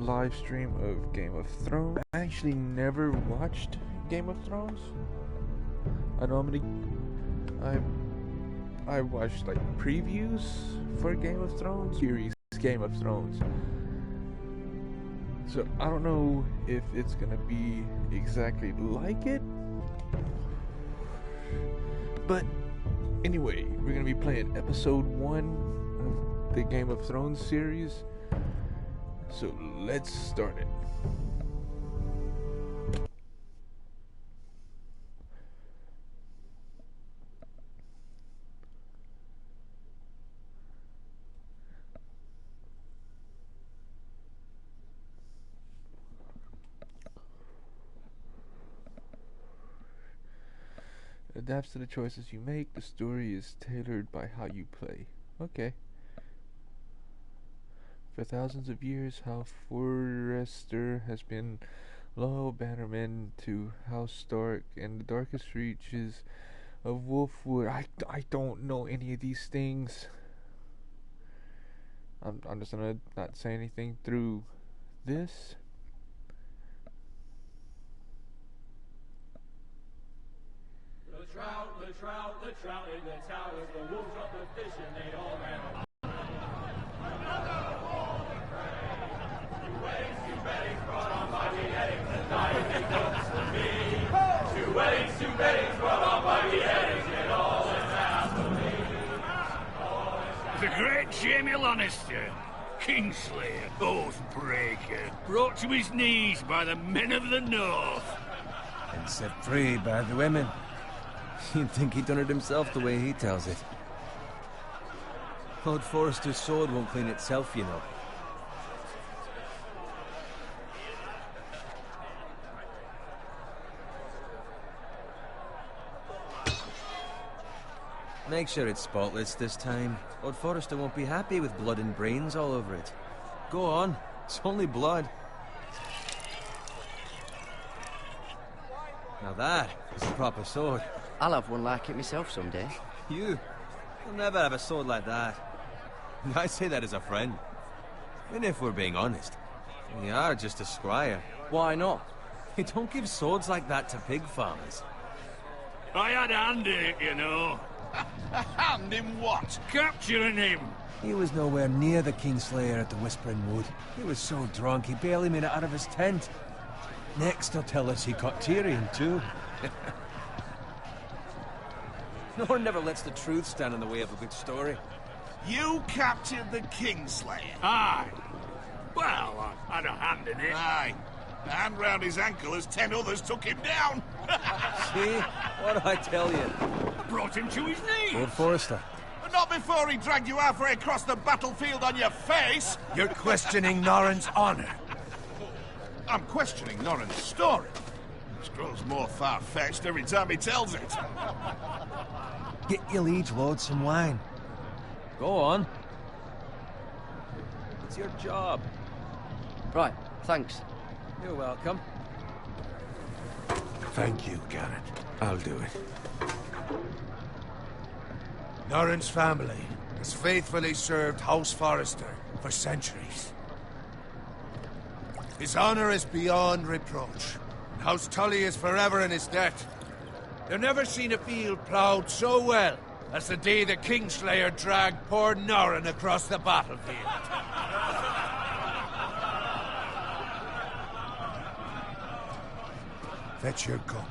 live stream of Game of Thrones. I actually never watched Game of Thrones. I watched like previews for Game of Thrones series, Game of Thrones. So I don't know if it's gonna be exactly like it. But anyway, we're gonna be playing episode 1 of the Game of Thrones series. So let's start it. Adapts to the choices you make. The story is tailored by how you play. Okay. For thousands of years, House Forrester has been loyal bannerman to House Stark and the darkest reaches of Wolfwood. I don't know any of these things. I'm just gonna not say anything through this. The trout in the towers, the wolves dropped the fish and they all ran away. Another war to pray. Two weddings, two beddings, brought on by beheadings, and dying it comes to me. Two weddings, two beddings, brought on by beheadings, it all is happily. The great Jaime Lannister, Kingslayer, Oathbreaker, brought to his knees by the men of the North. And set free by the women. You'd think he'd done it himself the way he tells it. Lord Forrester's sword won't clean itself, you know. Make sure it's spotless this time. Lord Forrester won't be happy with blood and brains all over it. Go on, it's only blood. Now that is a proper sword. I'll have one like it myself someday. You'll never have a sword like that. And I say that as a friend. And if we're being honest, you are just a squire. Why not? You don't give swords like that to pig farmers. I had a hand in it, you know. A hand in what? Capturing him. He was nowhere near the Kingslayer at the Whispering Wood. He was so drunk he barely made it out of his tent. Next he'll tell us he caught Tyrion too. No one never lets the truth stand in the way of a good story. You captured the Kingslayer? Aye. Well, I had a hand in it. Aye. A hand round his ankle as 10 others took him down. See? What did I tell you? I brought him to his knees. Lord Forrester. But not before he dragged you halfway across the battlefield on your face. You're questioning Norrin's honor. I'm questioning Norrin's story. It grows more far-fetched every time he tells it. Get your liege lord some wine. Go on. It's your job. Right, thanks. You're welcome. Thank you, Garrett. I'll do it. Norrin's family has faithfully served House Forrester for centuries. His honor is beyond reproach. House Tully is forever in his debt. They've never seen a field ploughed so well as the day the Kingslayer dragged poor Norrin across the battlefield. Fetch your cup.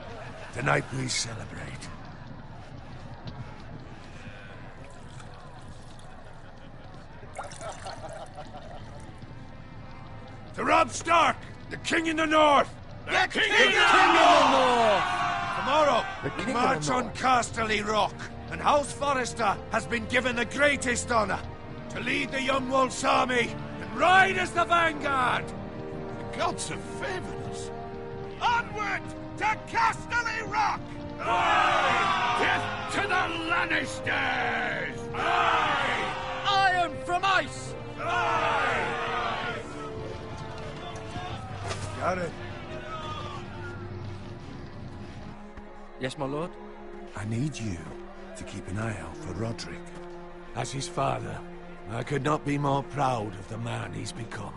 Tonight we celebrate. To Robb Stark, the King in the North! The King in the North! Tomorrow, The we King of march the on North. Casterly Rock, and House Forrester has been given the greatest honor to lead the Young Wolf's army and ride as the vanguard. The gods have favored us. Onward to Casterly Rock! Death to the Lannisters! Aye! Iron from ice! Got it. Yes, my lord? I need you to keep an eye out for Roderick. As his father, I could not be more proud of the man he's become.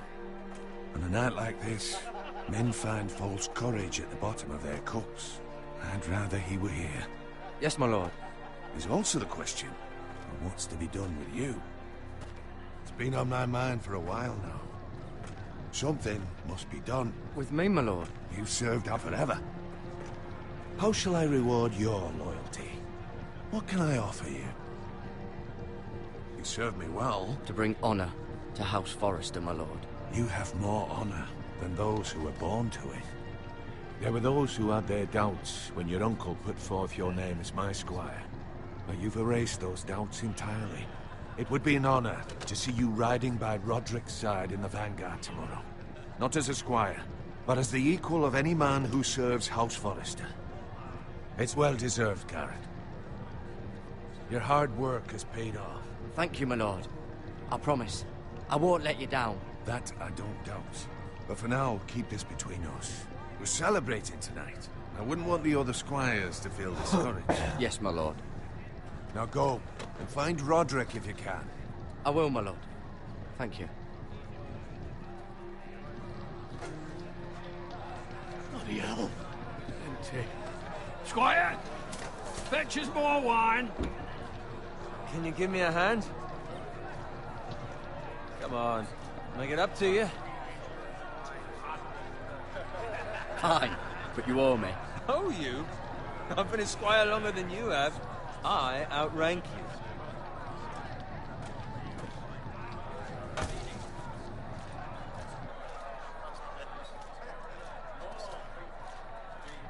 On a night like this, men find false courage at the bottom of their cups. I'd rather he were here. Yes, my lord. There's also the question of what's to be done with you. It's been on my mind for a while now. Something must be done. With me, my lord. You've served her forever. How shall I reward your loyalty? What can I offer you? You served me well. To bring honor to House Forrester, my lord. You have more honor than those who were born to it. There were those who had their doubts when your uncle put forth your name as my squire. But you've erased those doubts entirely. It would be an honor to see you riding by Roderick's side in the vanguard tomorrow. Not as a squire, but as the equal of any man who serves House Forrester. It's well deserved, Garrett. Your hard work has paid off. Thank you, my lord. I promise. I won't let you down. That I don't doubt. But for now, keep this between us. We're celebrating tonight. I wouldn't want the other squires to feel discouraged. Yes, my lord. Now go, and find Roderick if you can. I will, my lord. Thank you. Bloody hell. Empty. Squire! Fetch us more wine. Can you give me a hand? Come on. Make it up to you. Fine, but you owe me. Oh, you? I've been a squire longer than you have. I outrank you.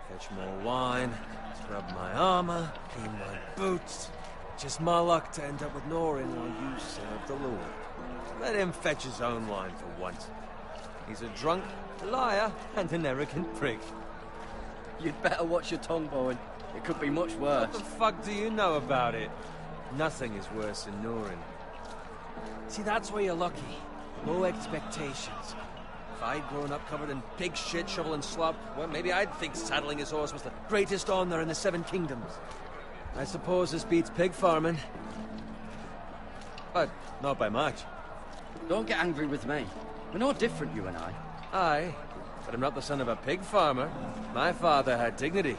Fetch more wine, scrub my armor, clean my boots. Just my luck to end up with Norin while you serve the Lord. Let him fetch his own wine for once. He's a drunk, a liar, and an arrogant prick. You'd better watch your tongue, Bowen. It could be much worse. What the fuck do you know about it? Nothing is worse than Norin. See, that's where you're lucky. Low expectations. If I'd grown up covered in pig shit, shovel and slop, well, maybe I'd think saddling his horse was the greatest honor in the Seven Kingdoms. I suppose this beats pig farming. But not by much. Don't get angry with me. We're no different, you and I. Aye, but I'm not the son of a pig farmer. My father had dignity.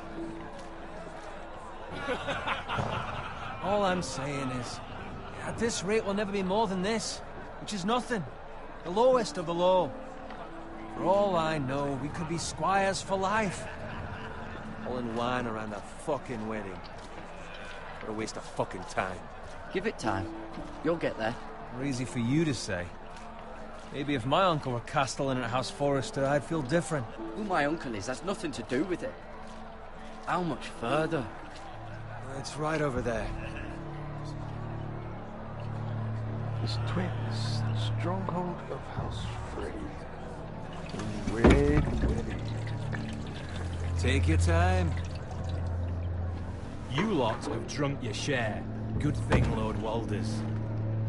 All I'm saying is, at this rate we'll never be more than this, which is nothing. The lowest of the low. For all I know, we could be squires for life. All in wine around that fucking wedding. What a waste of fucking time. Give it time. You'll get there. Not easy for you to say. Maybe if my uncle were castellan at House Forrester, I'd feel different. Who my uncle is has nothing to do with it. How much further? It's right over there. His twins, the stronghold of House Frey. Red Wedding. Take your time. You lot have drunk your share. Good thing, Lord Walders.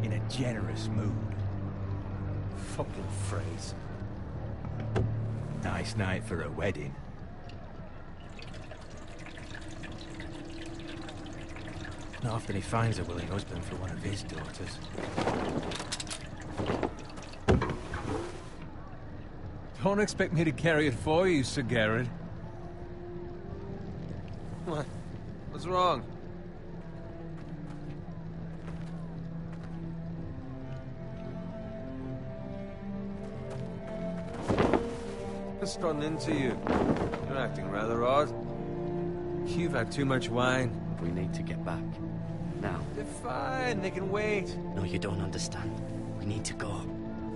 In a generous mood. Fucking phrase. Nice night for a wedding. Not often he finds a willing husband for one of his daughters. Don't expect me to carry it for you, Sir Garrett. What? What's wrong? What's gotten into you? You're acting rather odd. You've had too much wine. We need to get back. Now. They're fine, they can wait. No, you don't understand. We need to go.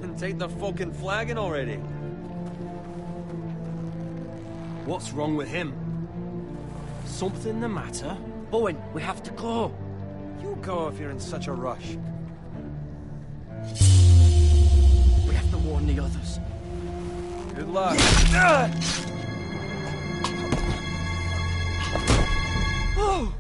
And take the fucking flagon already. What's wrong with him? Something the matter? Bowen, we have to go. You go if you're in such a rush. We have to warn the others. Good luck. Oh!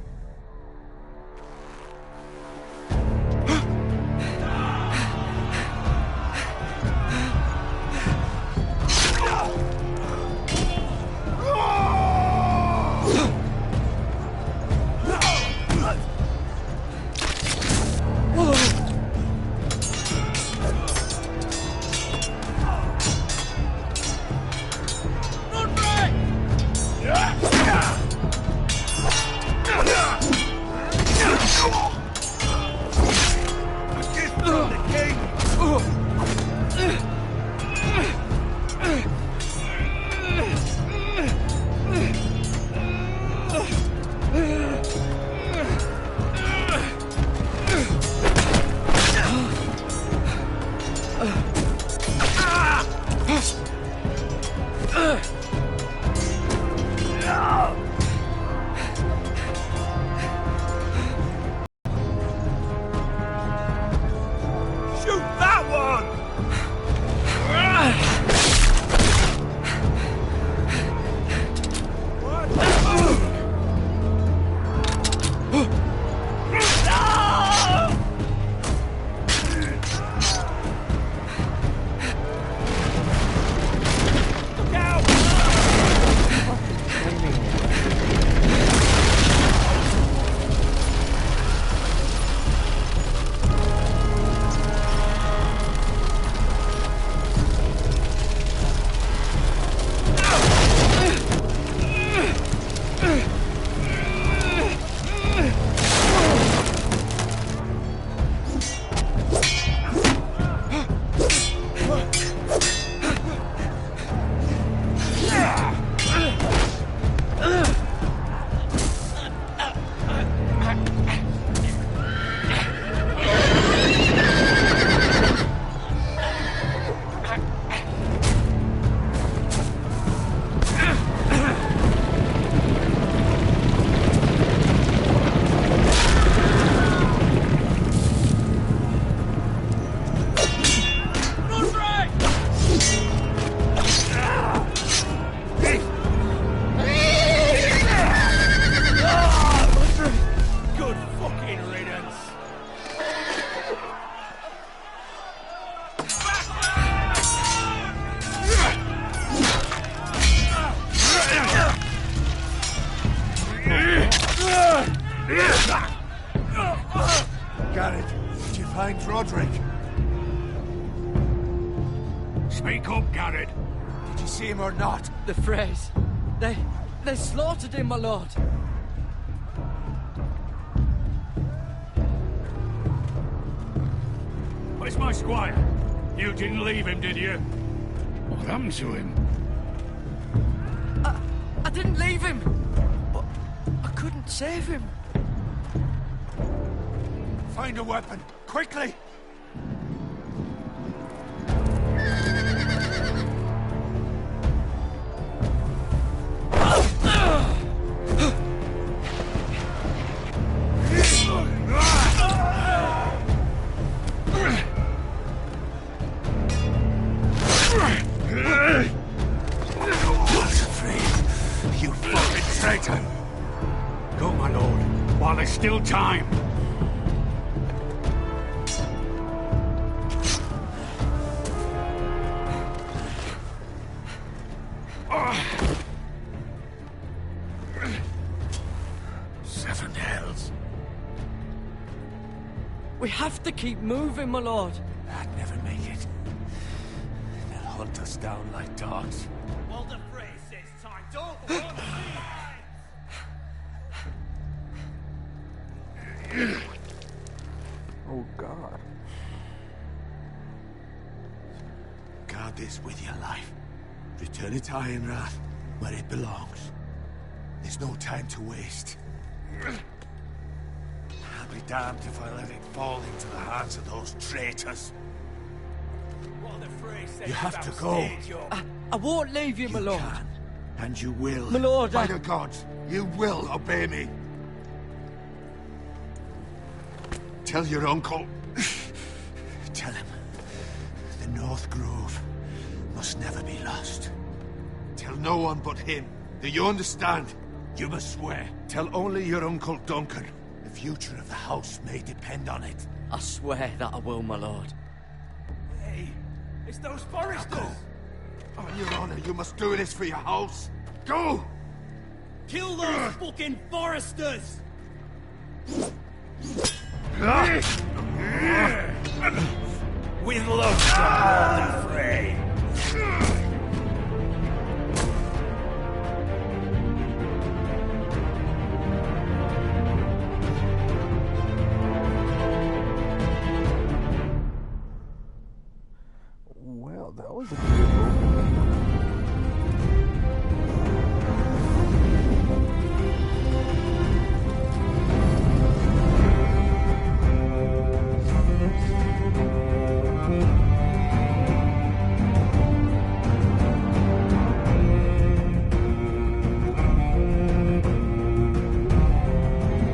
Alfred? Did you see him or not? The Freys. They slaughtered him, my lord. Where's my squire? You didn't leave him, did you? What happened to him? I didn't leave him, but I couldn't save him. Find a weapon, quickly! You fucking traitor! Go, my lord, while there's still time. Seven hells. We have to keep moving, my lord. I'd never make it. They'll hunt us down like dogs. Walder Frey says time. Don't run, Oh God. Guard this with your life. Return it to Ironrath, where it belongs. There's no time to waste. I'll be damned if I let it fall into the hands of those traitors. Walder Frey says You have about to go. stage your- I won't leave you, my lord. Can, and you will. My lord, By I- the gods, you will obey me. Tell your uncle. Tell him. The North Grove must never be lost. Tell no one but him. Do you understand? You must swear. Tell only your Uncle Duncan. The future of the house may depend on it. I swear that I will, my lord. Hey, it's those foresters. On your honor, you must do this for your house. Go! Kill those fucking foresters. With love from Walder Frey. Well, that was a good opening.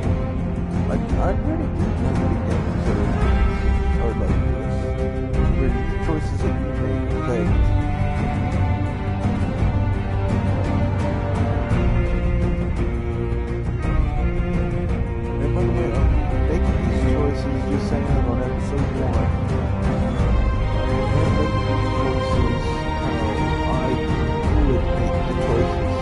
I'm ready games that are like this, where choices that you make, like, and by the way, I'm making these choices just saying that on episode 1. I'm making these choices how I would make the choices.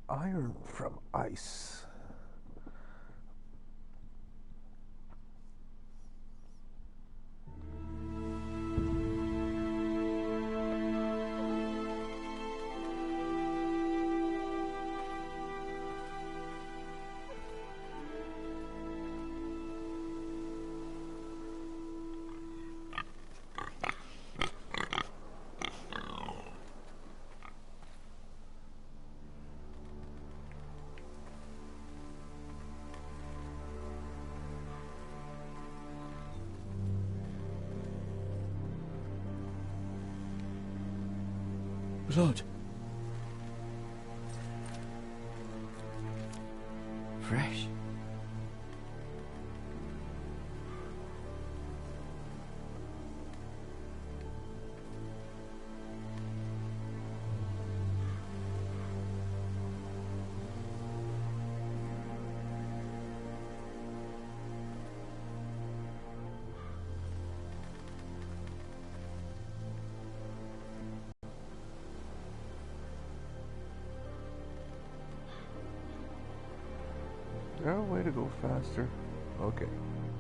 Iron from ice. Lord. Fresh. way to go faster? Okay.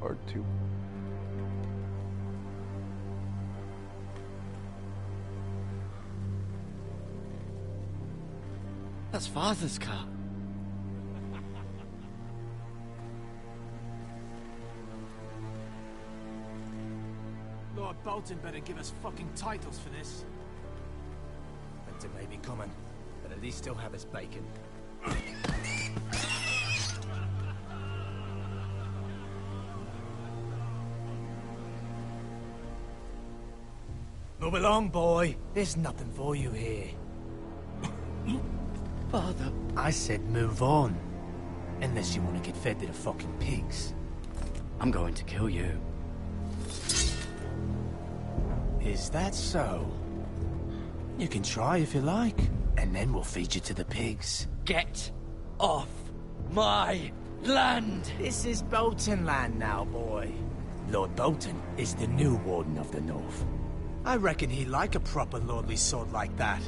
R2. That's Father's car. Lord Bolton better give us fucking titles for this. Winter may be coming, but at least he'll have his bacon. Move along, boy. There's nothing for you here. Father. I said move on. Unless you want to get fed to the fucking pigs. I'm going to kill you. Is that so? You can try if you like, and then we'll feed you to the pigs. Get off my land! This is Bolton land now, boy. Lord Bolton is the new Warden of the North. I reckon he'd like a proper lordly sword like that.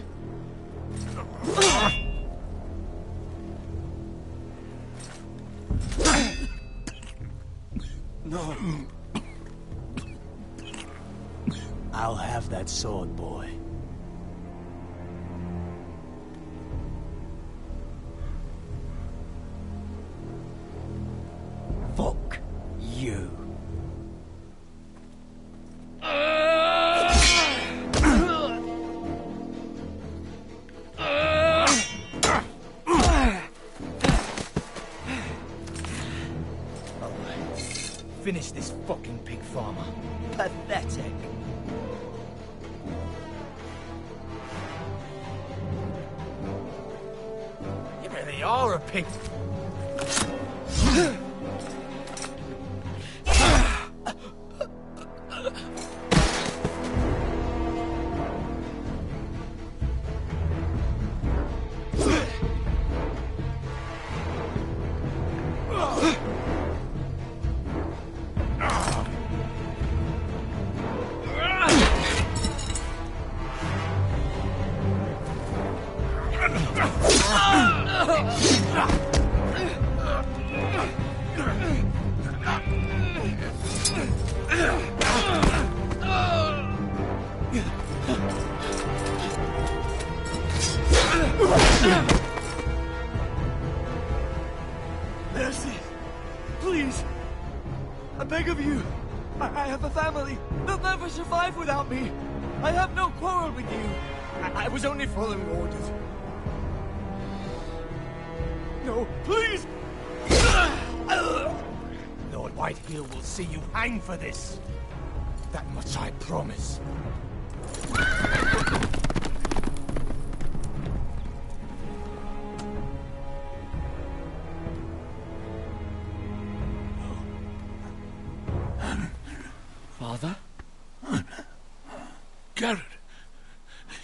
No. I'll have that sword, boy. Fuck you. Finish this fucking pig farmer. Pathetic. You really are a pig. Mercy! Please! I beg of you! I have a family! They'll never survive without me! I have no quarrel with you! I was only following orders. No, please! Lord Whitehill will see you hang for this. That much I promise. Father? Garrett,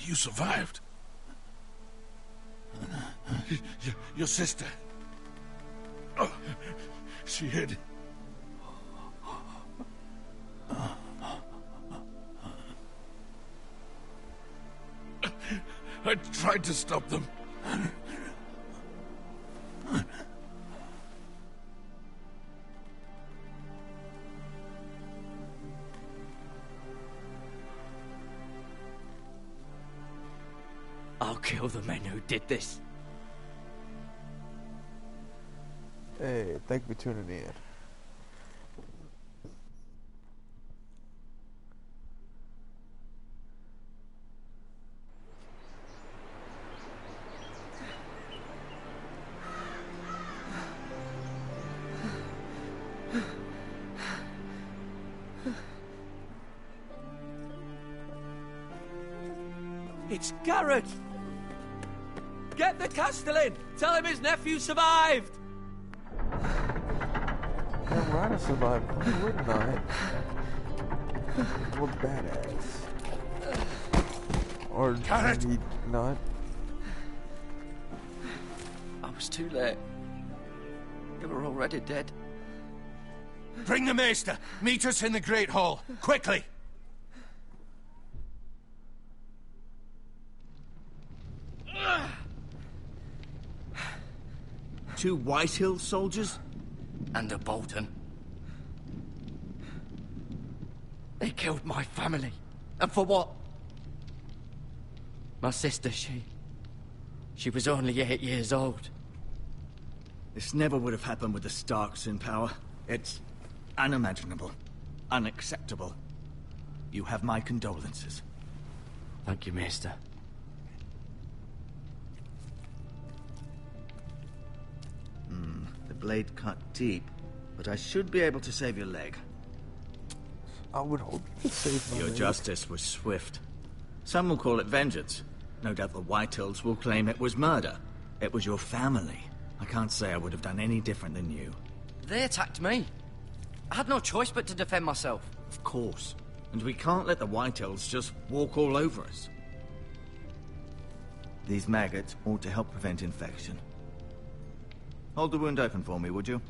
you survived. Your sister. Oh, she hid. I tried to stop them. I'll kill the men who did this. Hey, thank you for tuning in. It's Garrett! Get the Castellan! Tell him his nephew survived! Damn right I survived. Why wouldn't I? We're badass. Or Garrett! maybe not. I was too late. They were already dead. Bring the maester. Meet us in the Great Hall. Quickly. Two Whitehill soldiers? And the Bolton. They killed my family. And for what? My sister, she was only 8 years old. This never would have happened with the Starks in power. It's unimaginable. Unacceptable. You have my condolences. Thank you, Maester. The blade cut deep, but I should be able to save your leg. I would hope to save my Your leg. justice was swift. Some will call it vengeance. No doubt the Whitehills will claim it was murder. It was your family. I can't say I would have done any different than you. They attacked me. I had no choice but to defend myself. Of course. And we can't let the Whitehills just walk all over us. These maggots ought to help prevent infection. Hold the wound open for me, would you?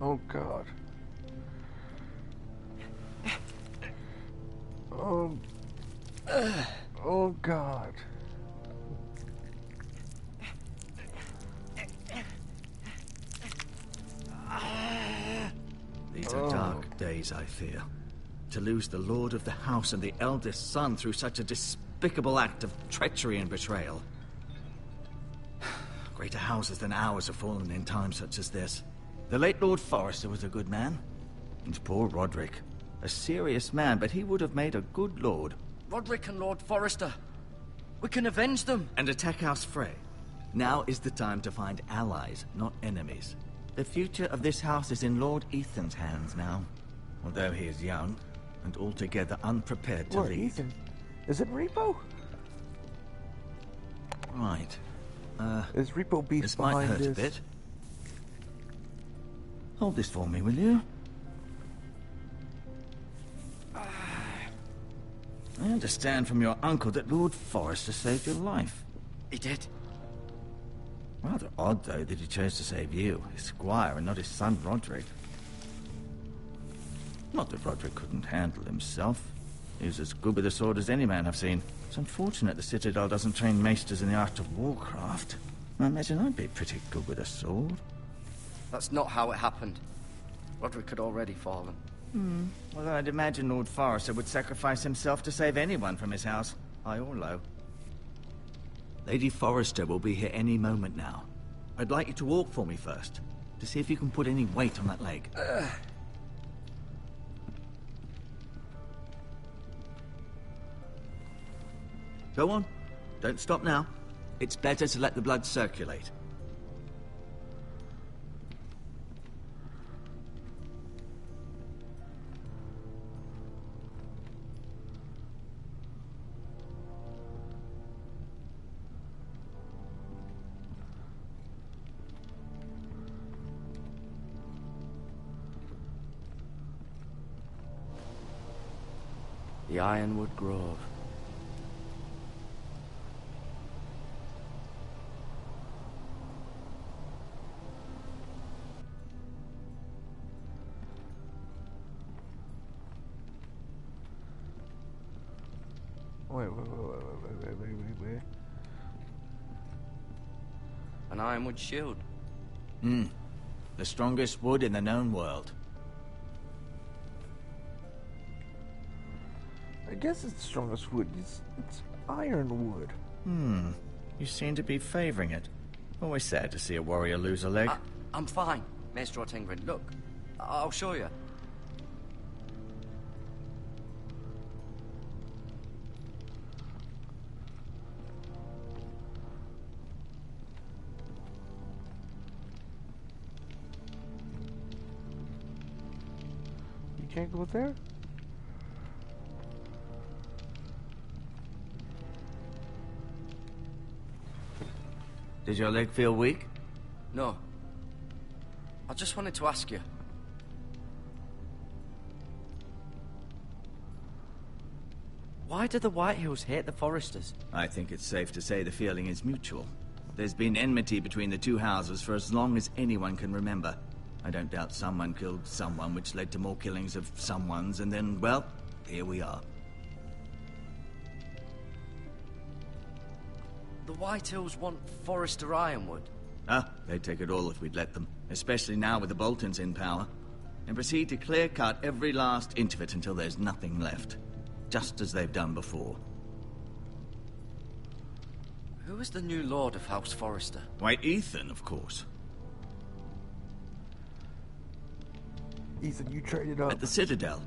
Oh God. Oh God. These are dark days, I fear. To lose the Lord of the House and the eldest son through such a despicable act of treachery and betrayal. Greater houses than ours have fallen in times such as this. The late Lord Forrester was a good man. And poor Roderick. A serious man, but he would have made a good lord. Roderick and Lord Forrester. We can avenge them. And attack House Frey. Now is the time to find allies, not enemies. The future of this house is in Lord Ethan's hands now. Although he is young, and altogether unprepared to Lord lead. Ethan? Is it Repo? Right. Is Repo Beast This might behind hurt this? a bit. Hold this for me, will you? I understand from your uncle that Lord Forrester saved your life. He did. Rather odd, though, that he chose to save you, his squire, and not his son Roderick. Not that Roderick couldn't handle himself. He was as good with a sword as any man I've seen. It's unfortunate the Citadel doesn't train maesters in the art of warcraft. I imagine I'd be pretty good with a sword. That's not how it happened. Roderick had already fallen. Well, I'd imagine Lord Forrester would sacrifice himself to save anyone from his house, high or low. Lady Forrester will be here any moment now. I'd like you to walk for me first, to see if you can put any weight on that leg. Go on. Don't stop now. It's better to let the blood circulate. The Ironwood Grove. Wait. An ironwood shield. The strongest wood in the known world. I guess it's the strongest wood. It's ironwood. You seem to be favoring it. Always sad to see a warrior lose a leg. I'm fine, Maester Ortingrin. Look, I'll show you. You can't go there? Did your leg feel weak? No. I just wanted to ask you. Why do the Whitehills hate the Forresters? I think it's safe to say the feeling is mutual. There's been enmity between the two houses for as long as anyone can remember. I don't doubt someone killed someone, which led to more killings of someones, and then, well, here we are. The Whitehills want Forrester Ironwood. They'd take it all if we'd let them, especially now with the Boltons in power, and proceed to clear-cut every last inch of it until there's nothing left, just as they've done before. Who is the new Lord of House Forrester? Why, Ethan, of course. Ethan, you traded up. At the Citadel,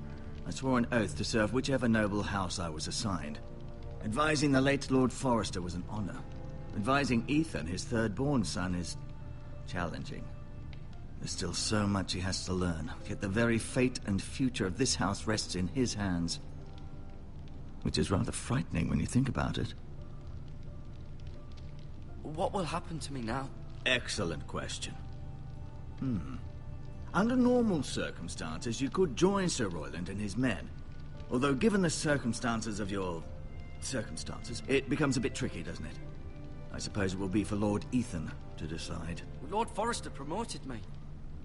I swore an oath to serve whichever noble house I was assigned. Advising the late Lord Forrester was an honor. Advising Ethan, his third-born son, is challenging. There's still so much he has to learn, yet the very fate and future of this house rests in his hands. Which is rather frightening when you think about it. What will happen to me now? Excellent question. Under normal circumstances, you could join Sir Royland and his men. Although given the circumstances of your... circumstances, it becomes a bit tricky, doesn't it? I suppose it will be for Lord Ethan to decide. Lord Forrester promoted me.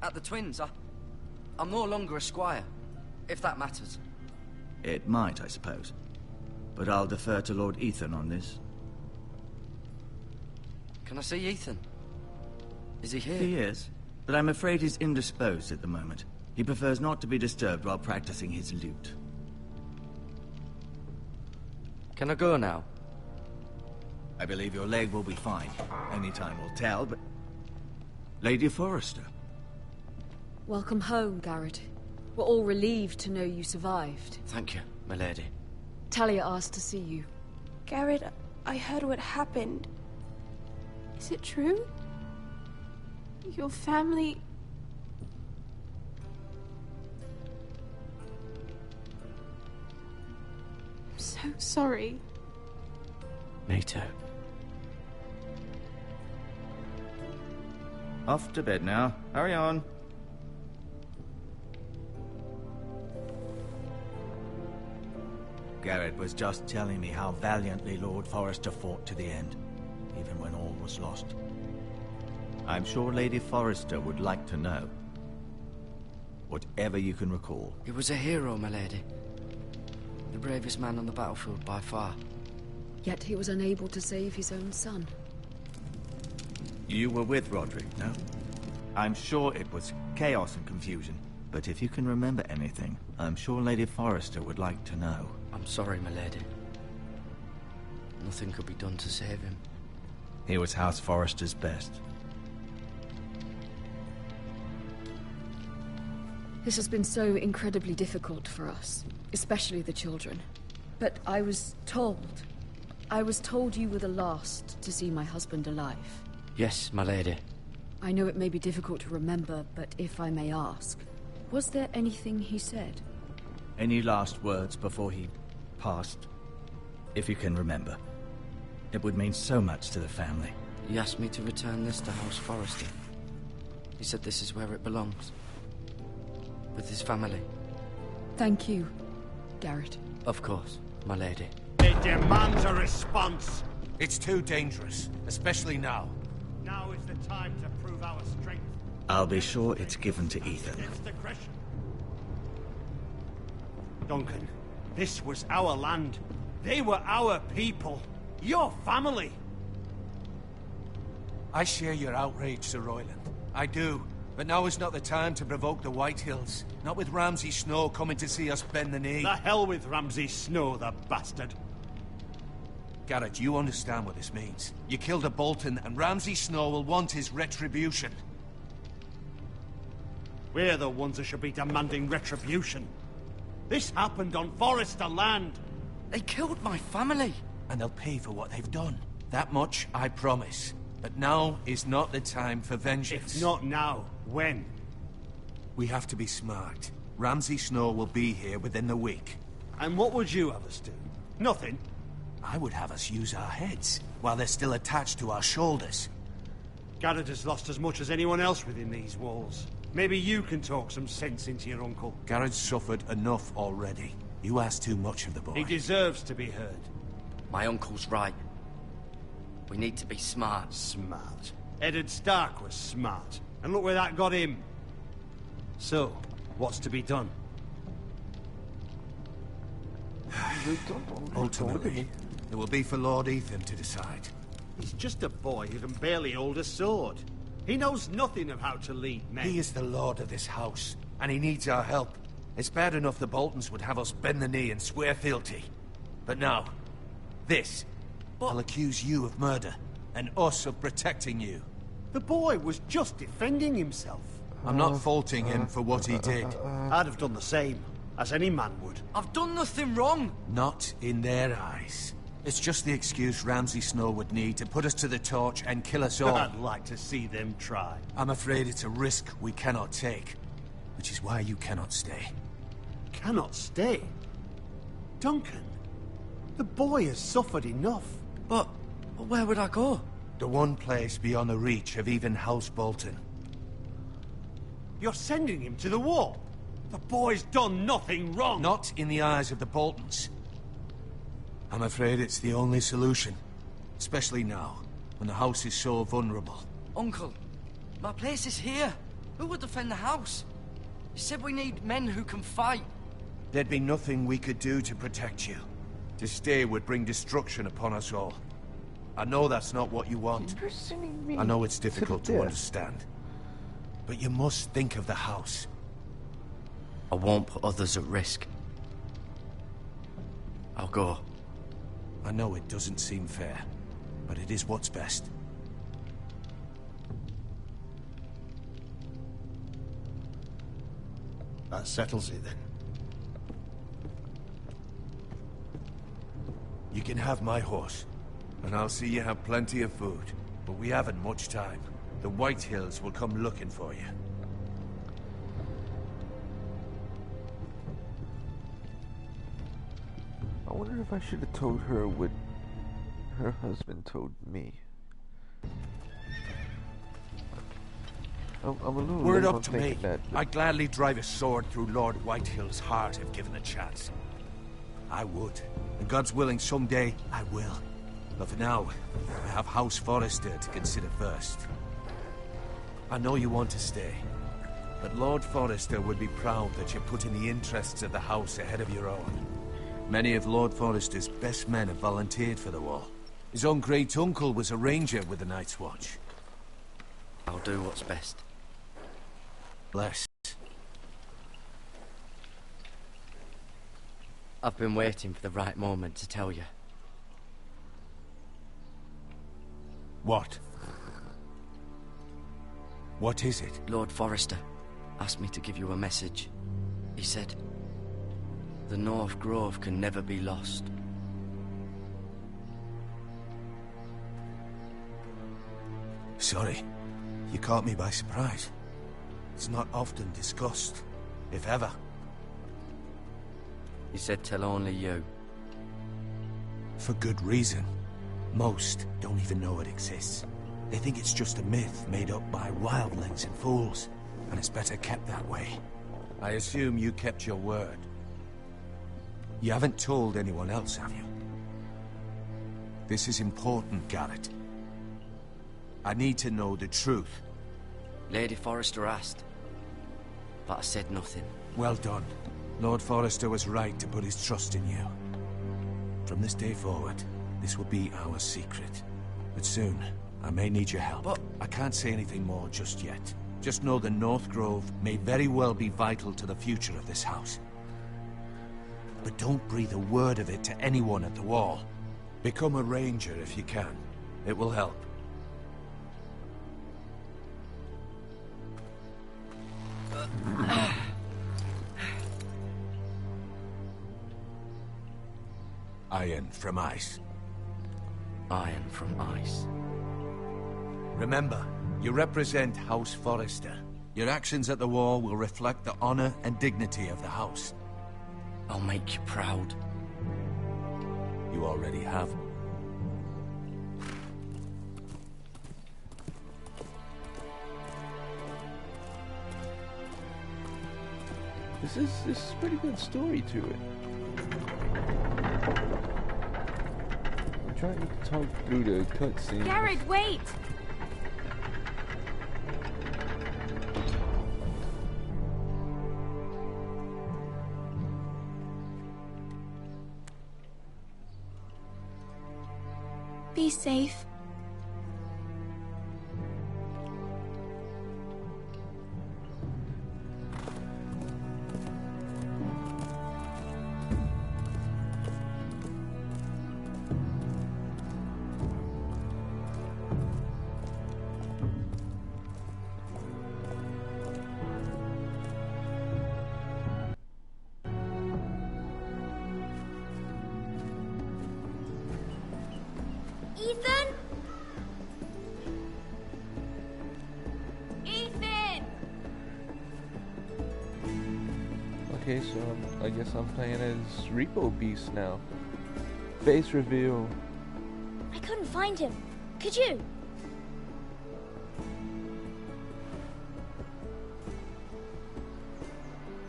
At the Twins, I'm no longer a squire, if that matters. It might, I suppose. But I'll defer to Lord Ethan on this. Can I see Ethan? Is he here? He is, but I'm afraid he's indisposed at the moment. He prefers not to be disturbed while practicing his lute. Can I go now? I believe your leg will be fine. Only time will tell, but... Lady Forrester. Welcome home, Garrett. We're all relieved to know you survived. Thank you, my lady. Talia asked to see you. Garrett, I heard what happened. Is it true? Your family... I'm so sorry. Me too. Off to bed now. Hurry on. Garrett was just telling me how valiantly Lord Forrester fought to the end, even when all was lost. I'm sure Lady Forrester would like to know. Whatever you can recall. He was a hero, my lady. The bravest man on the battlefield by far. Yet he was unable to save his own son. You were with Roderick, no? I'm sure it was chaos and confusion. But if you can remember anything, I'm sure Lady Forrester would like to know. I'm sorry, my lady. Nothing could be done to save him. He was House Forrester's best. This has been so incredibly difficult for us, especially the children. But I was told you were the last to see my husband alive. Yes, my lady. I know it may be difficult to remember, but if I may ask, was there anything he said? Any last words before he passed? If you can remember. It would mean so much to the family. He asked me to return this to House Forrester. He said this is where it belongs. With his family. Thank you, Garrett. Of course, my lady. It demands a response. It's too dangerous, especially now. Now is the time to prove our strength. I'll be sure it's given to Ethan. Against aggression. Duncan, this was our land. They were our people. Your family. I share your outrage, Sir Royland. I do. But now is not the time to provoke the Whitehills. Not with Ramsay Snow coming to see us bend the knee. The hell with Ramsay Snow, the bastard. Garrett, you understand what this means. You killed a Bolton, and Ramsay Snow will want his retribution. We're the ones that should be demanding retribution. This happened on Forrester land. They killed my family. And they'll pay for what they've done. That much, I promise. But now is not the time for vengeance. If not now, when? We have to be smart. Ramsay Snow will be here within the week. And what would you have us do? Nothing. I would have us use our heads, while they're still attached to our shoulders. Garrett has lost as much as anyone else within these walls. Maybe you can talk some sense into your uncle. Garrett's suffered enough already. You ask too much of the boy. He deserves to be heard. My uncle's right. We need to be smart. Smart. Eddard Stark was smart. And look where that got him. So, what's to be done? Ultimately, it will be for Lord Ethan to decide. He's just a boy who can barely hold a sword. He knows nothing of how to lead men. He is the lord of this house, and he needs our help. It's bad enough the Boltons would have us bend the knee and swear fealty. But now, this. I'll accuse you of murder, and us of protecting you. The boy was just defending himself. I'm not faulting him for what he did. I'd have done the same, as any man would. I've done nothing wrong. Not in their eyes. It's just the excuse Ramsay Snow would need to put us to the torch and kill us all. I'd like to see them try. I'm afraid it's a risk we cannot take, which is why you cannot stay. Cannot stay? Duncan, the boy has suffered enough. But where would I go? The one place beyond the reach of even House Bolton. You're sending him to the war? The boy's done nothing wrong. Not in the eyes of the Boltons. I'm afraid it's the only solution. Especially now, when the house is so vulnerable. Uncle, my place is here. Who would defend the house? You said we need men who can fight. There'd be nothing we could do to protect you. To stay would bring destruction upon us all. I know that's not what you want. I know it's difficult to understand. But you must think of the house. I won't put others at risk. I'll go. I know it doesn't seem fair, but it is what's best. That settles it then. You can have my horse, and I'll see you have plenty of food. But we haven't much time. The White Hills will come looking for you. I wonder if I should have told her what her husband told me. I'm a little Word late up on to thinking me. that, but I'd gladly drive a sword through Lord Whitehill's heart if given the chance. I would. And God's willing, someday I will. But for now, I have House Forrester to consider first. I know you want to stay, but Lord Forrester would be proud that you're putting the interests of the house ahead of your own. Many of Lord Forrester's best men have volunteered for the war. His own great-uncle was a ranger with the Night's Watch. I'll do what's best. Bless. I've been waiting for the right moment to tell you. What? What is it? Lord Forrester asked me to give you a message. He said, the North Grove can never be lost. Sorry. You caught me by surprise. It's not often discussed, if ever. He said tell only you. For good reason. Most don't even know it exists. They think it's just a myth made up by wildlings and fools, and it's better kept that way. I assume you kept your word. You haven't told anyone else, have you? This is important, Garrett. I need to know the truth. Lady Forrester asked, but I said nothing. Well done. Lord Forrester was right to put his trust in you. From this day forward, this will be our secret. But soon, I may need your help. But I can't say anything more just yet. Just know the North Grove may very well be vital to the future of this house. But don't breathe a word of it to anyone at the Wall. Become a ranger if you can. It will help. Iron from ice. Iron from ice. Remember, you represent House Forrester. Your actions at the war will reflect the honor and dignity of the house. I'll make you proud. You already have. This is a pretty good story to it. I'm trying to talk through the cutscenes. Garrett, wait! Be safe. Okay, so I guess I'm playing as Repo Beast now. Face reveal. I couldn't find him. Could you?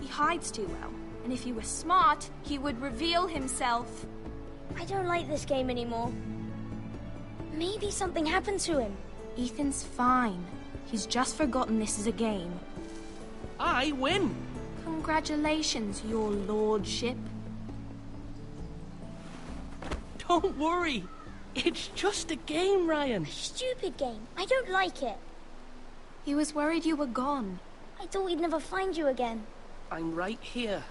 He hides too well, and if he were smart, he would reveal himself. I don't like this game anymore. Maybe something happened to him. Ethan's fine. He's just forgotten this is a game. I win! Congratulations, your lordship. Don't worry. It's just a game, Ryan. A stupid game. I don't like it. He was worried you were gone. I thought we'd never find you again. I'm right here.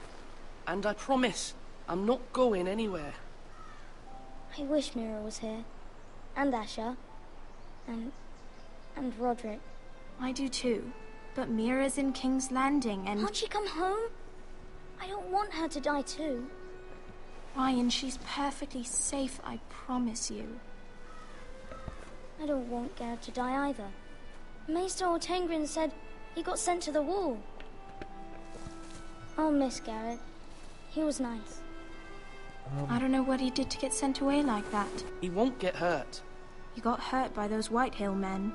And I promise, I'm not going anywhere. I wish Mira was here. And Asher. And Roderick. I do too. But Mira's in King's Landing and... Can't she come home? I don't want her to die too. Ryan, she's perfectly safe, I promise you. I don't want Garrett to die either. Maester Ortengrin said he got sent to the wall. I'll miss Garrett. He was nice. I don't know what he did to get sent away like that. He won't get hurt. He got hurt by those Whitehill men.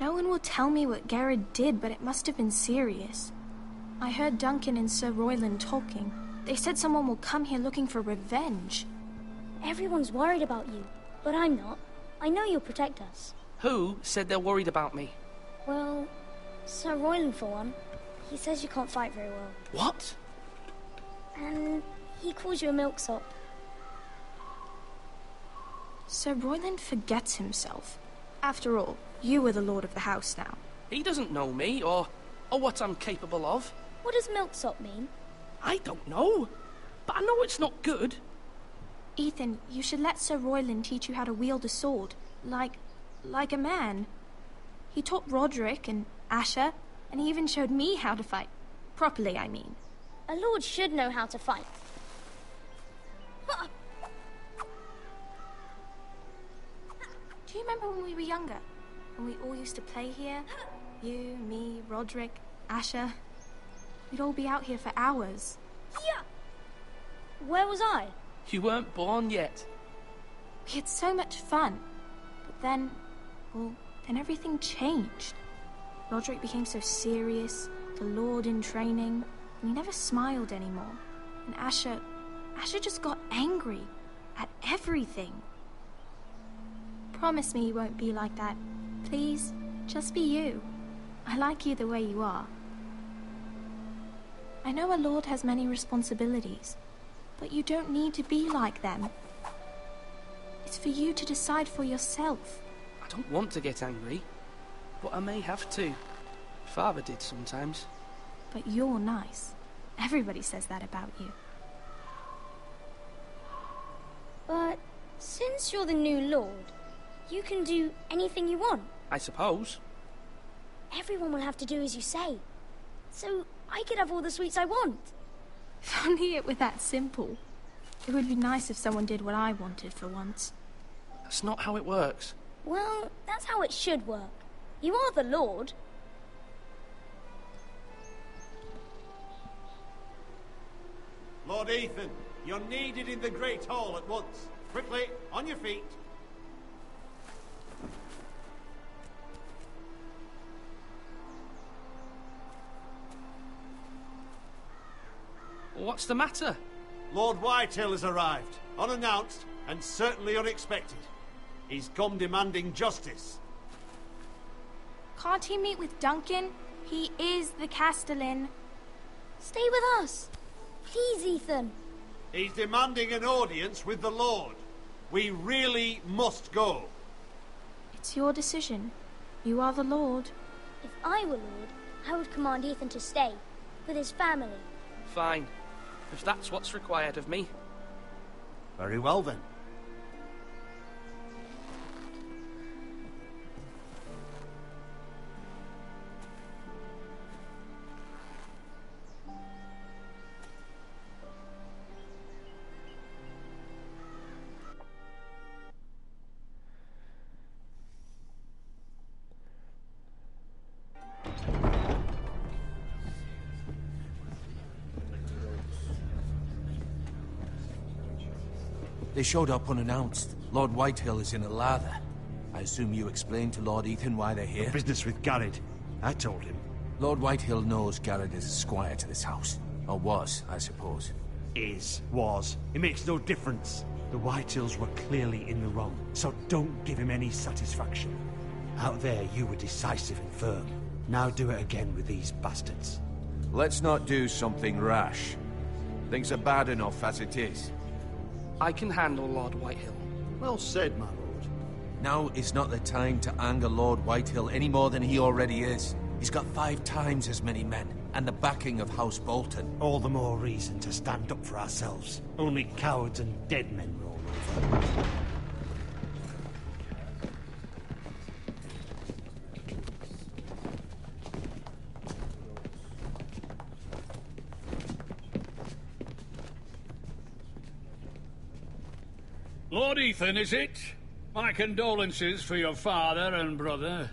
No one will tell me what Garrett did, but it must have been serious. I heard Duncan and Sir Royland talking. They said someone will come here looking for revenge. Everyone's worried about you, but I'm not. I know you'll protect us. Who said they're worried about me? Well, Sir Royland for one. He says you can't fight very well. What? And he calls you a milksop. Sir Royland forgets himself. After all, you are the lord of the house now. He doesn't know me, or what I'm capable of. What does milksop mean? I don't know, but I know it's not good. Ethan, you should let Sir Royland teach you how to wield a sword, like a man. He taught Roderick and Asher, and he even showed me how to fight. Properly, I mean. A lord should know how to fight. Do you remember when we were younger? When we all used to play here? You, me, Roderick, Asher. We'd all be out here for hours. Yeah. Where was I? You weren't born yet. We had so much fun. But then, then everything changed. Roderick became so serious, the Lord in training, and he never smiled anymore. And Asher just got angry at everything. Promise me you won't be like that. Please, just be you. I like you the way you are. I know a lord has many responsibilities, but you don't need to be like them. It's for you to decide for yourself. I don't want to get angry, but I may have to. Father did sometimes. But you're nice. Everybody says that about you. But since you're the new lord, you can do anything you want. I suppose. Everyone will have to do as you say. So I could have all the sweets I want. If only it were that simple. It would be nice if someone did what I wanted for once. That's not how it works. Well, that's how it should work. You are the lord. Lord Ethan, you're needed in the Great Hall at once. Quickly, on your feet. What's the matter? Lord Whitehill has arrived, unannounced and certainly unexpected. He's come demanding justice. Can't he meet with Duncan? He is the Castellan. Stay with us. Please, Ethan. He's demanding an audience with the Lord. We really must go. It's your decision. You are the Lord. If I were Lord, I would command Ethan to stay, with his family. Fine. If that's what's required of me. Very well, then. They showed up unannounced. Lord Whitehill is in a lather. I assume you explained to Lord Ethan why they're here? Business with Garrett. I told him. Lord Whitehill knows Garrett is a squire to this house. Or was, I suppose. Was. It makes no difference. The Whitehills were clearly in the wrong, so don't give him any satisfaction. Out there, you were decisive and firm. Now do it again with these bastards. Let's not do something rash. Things are bad enough as it is. I can handle Lord Whitehill. Well said, my lord. Now is not the time to anger Lord Whitehill any more than he already is. He's got 5 times as many men, and the backing of House Bolton. All the more reason to stand up for ourselves. Only cowards and dead men roll over. Lord Ethan, is it? My condolences for your father and brother.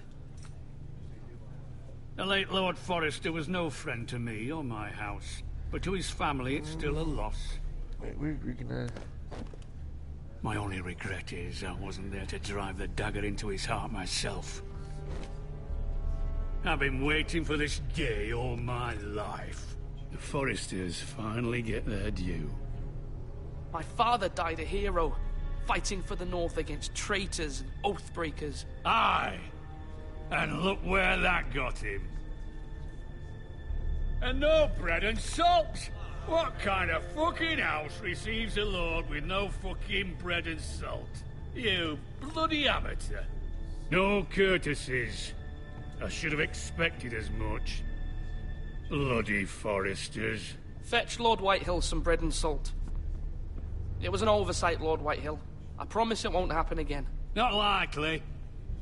The late Lord Forrester was no friend to me or my house, but to his family it's still a loss. Wait, we're gonna... My only regret is I wasn't there to drive the dagger into his heart myself. I've been waiting for this day all my life. The Forresters finally get their due. My father died a hero, fighting for the North against traitors and oath-breakers. Aye! And look where that got him. And no bread and salt! What kind of fucking house receives a lord with no fucking bread and salt? You bloody amateur. No courtesies. I should have expected as much. Bloody Forresters. Fetch Lord Whitehill some bread and salt. It was an oversight, Lord Whitehill. I promise it won't happen again. Not likely.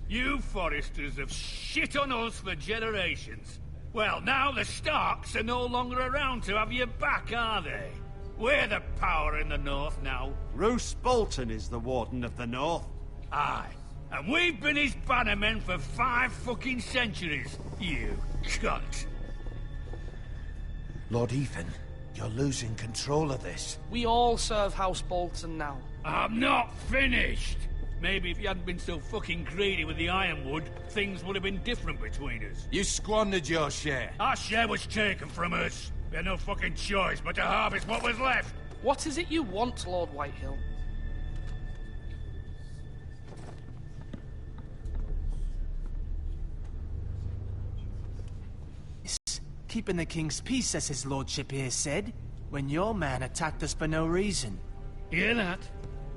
You Forresters have shit on us for generations. Well, now the Starks are no longer around to have your back, are they? We're the power in the North now. Roose Bolton is the Warden of the North. Aye. And we've been his bannermen for 5 fucking centuries. You cunt. Lord Ethan, you're losing control of this. We all serve House Bolton now. I'm not finished. Maybe if you hadn't been so fucking greedy with the ironwood, things would have been different between us. You squandered your share. Our share was taken from us. We had no fucking choice but to harvest what was left. What is it you want, Lord Whitehill? Keeping the king's peace, as his lordship here said, when your man attacked us for no reason. Hear that?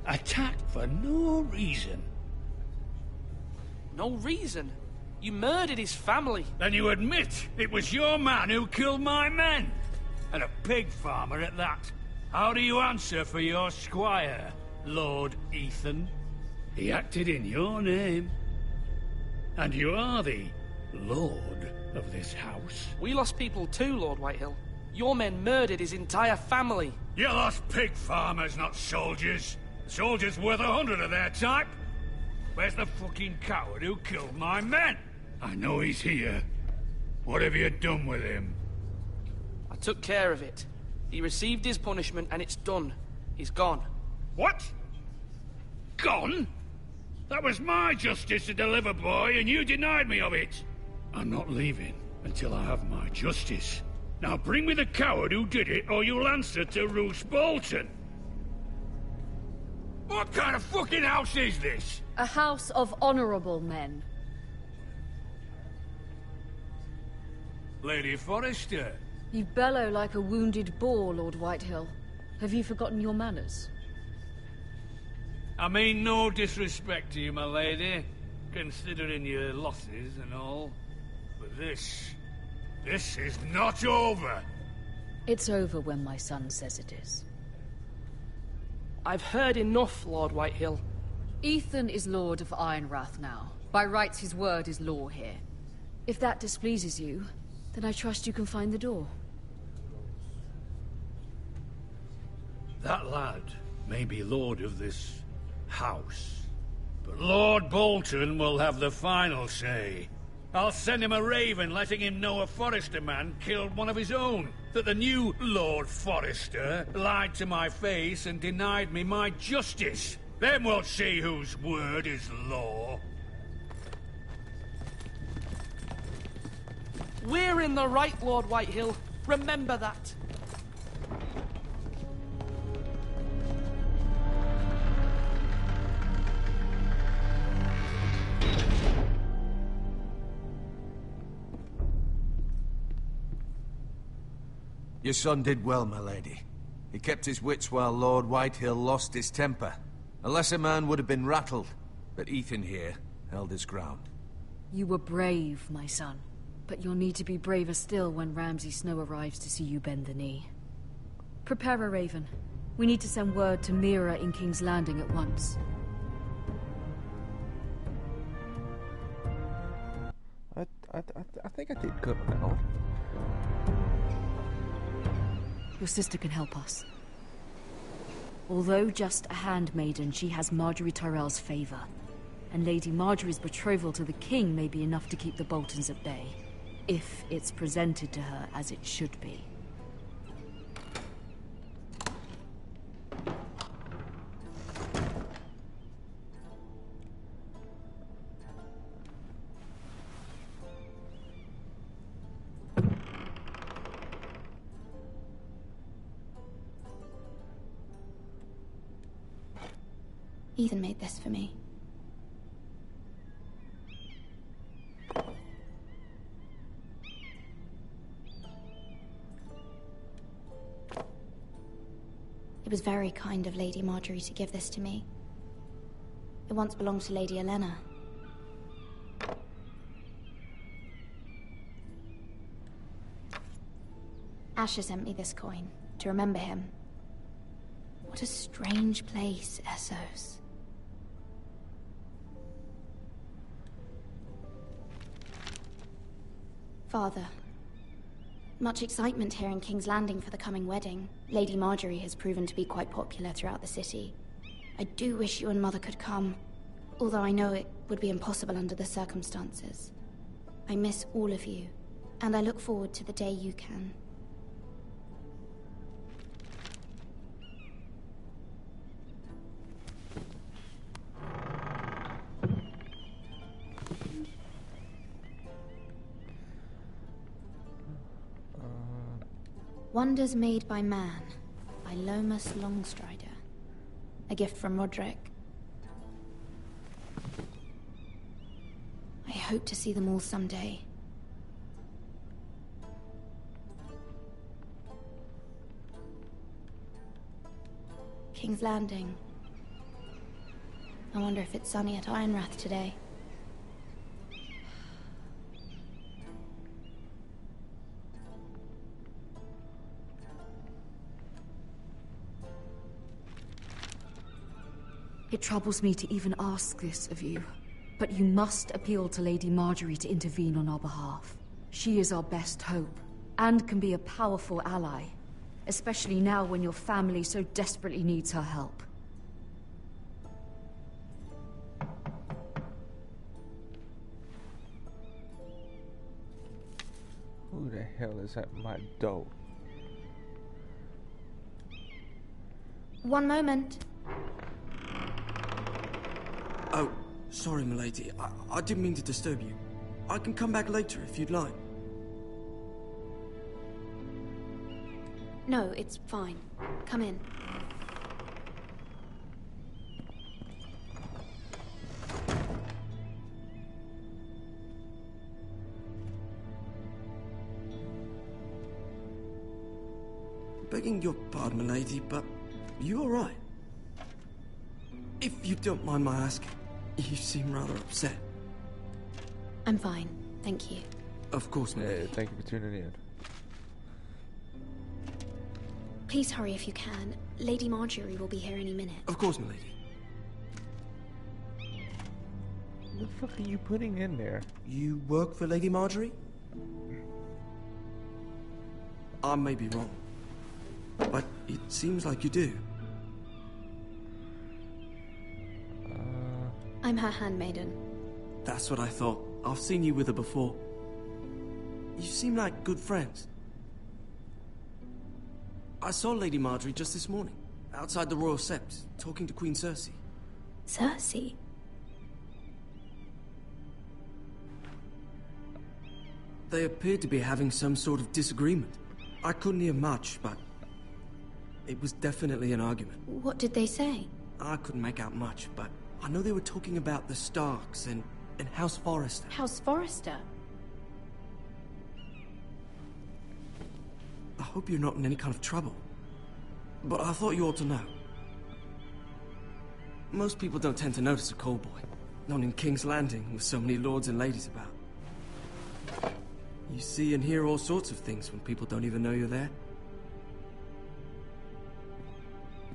Attacked for no reason. No reason? You murdered his family. Then you admit it was your man who killed my men. And a pig farmer at that. How do you answer for your squire, Lord Ethan? He acted in your name. And you are the lord of this house. We lost people too, Lord Whitehill. Your men murdered his entire family. You lost pig farmers, not soldiers. Soldiers worth 100 of their type. Where's the fucking coward who killed my men? I know he's here. What have you done with him? I took care of it. He received his punishment and it's done. He's gone. What? Gone? That was my justice to deliver, boy, and you denied me of it. I'm not leaving until I have my justice. Now bring me the coward who did it, or you'll answer to Roose Bolton. What kind of fucking house is this? A house of honorable men. Lady Forrester. You bellow like a wounded boar, Lord Whitehill. Have you forgotten your manners? I mean no disrespect to you, my lady, considering your losses and all. But this is not over. It's over when my son says it is. I've heard enough, Lord Whitehill. Ethan is Lord of Ironrath now. By rights, his word is law here. If that displeases you, then I trust you can find the door. That lad may be lord of this house, but Lord Bolton will have the final say. I'll send him a raven letting him know a Forrester man killed one of his own. that the new Lord Forrester lied to my face and denied me my justice. Then we'll see whose word is law. We're in the right, Lord Whitehill. Remember that. Your son did well, my lady. He kept his wits while Lord Whitehill lost his temper. A lesser man would have been rattled, but Ethan here held his ground. You were brave, my son. But you'll need to be braver still when Ramsay Snow arrives to see you bend the knee. Prepare a Raven. We need to send word to Mira in King's Landing at once. I think I did good on that one. Your sister can help us. Although just a handmaiden, she has Marjorie Tyrell's favor. And Lady Marjorie's betrothal to the king may be enough to keep the Boltons at bay. If it's presented to her as it should be. Ethan made this for me. It was very kind of Lady Marjorie to give this to me. It once belonged to Lady Elena. Asher sent me this coin to remember him. What a strange place, Essos. Father, much excitement here in King's Landing for the coming wedding. Lady Marjorie has proven to be quite popular throughout the city. I do wish you and Mother could come, although I know it would be impossible under the circumstances. I miss all of you, and I look forward to the day you can. Wonders Made by Man, by Lomas Longstrider. A gift from Roderick. I hope to see them all someday. King's Landing. I wonder if it's sunny at Ironrath today. It troubles me to even ask this of you, but you must appeal to Lady Marjorie to intervene on our behalf. She is our best hope, and can be a powerful ally, especially now when your family so desperately needs her help. Who the hell is at my door? One moment. Oh, sorry, milady. I didn't mean to disturb you. I can come back later if you'd like. No, it's fine. Come in. Begging your pardon, milady, but you all right? If you don't mind my asking, you seem rather upset. I'm fine, thank you. Of course, milady. Thank you for tuning in. Please hurry if you can. Lady Marjorie will be here any minute. Of course, milady. What the fuck are you putting in there? You work for Lady Marjorie? I may be wrong, but it seems like you do. I'm her handmaiden. That's what I thought. I've seen you with her before. You seem like good friends. I saw Lady Marjorie just this morning, outside the Royal Sept, talking to Queen Cersei. Cersei? They appeared to be having some sort of disagreement. I couldn't hear much, but it was definitely an argument. What did they say? I couldn't make out much, but I know they were talking about the Starks and House Forrester. House Forrester? I hope you're not in any kind of trouble, but I thought you ought to know. Most people don't tend to notice a call boy, not in King's Landing with so many lords and ladies about. You see and hear all sorts of things when people don't even know you're there.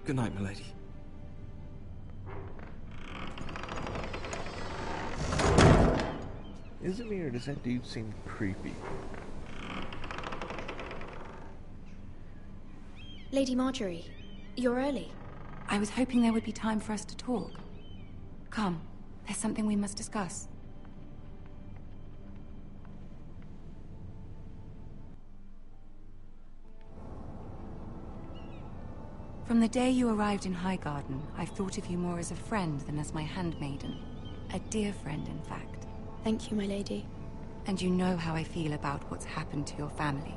Good night, milady. Izmir, does that dude seem creepy? Lady Marjorie, you're early. I was hoping there would be time for us to talk. Come, there's something we must discuss. From the day you arrived in Highgarden, I've thought of you more as a friend than as my handmaiden. A dear friend, in fact. Thank you, my lady. And you know how I feel about what's happened to your family.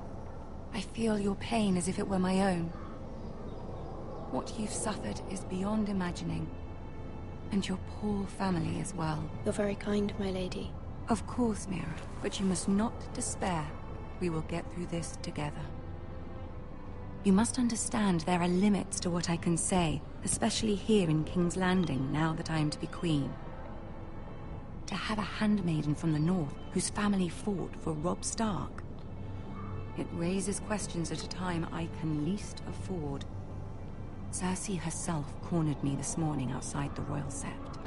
I feel your pain as if it were my own. What you've suffered is beyond imagining. And your poor family as well. You're very kind, my lady. Of course, Mira, but you must not despair. We will get through this together. You must understand there are limits to what I can say, especially here in King's Landing, now that I am to be queen. To have a handmaiden from the north, whose family fought for Robb Stark. It raises questions at a time I can least afford. Cersei herself cornered me this morning outside the Royal Sept.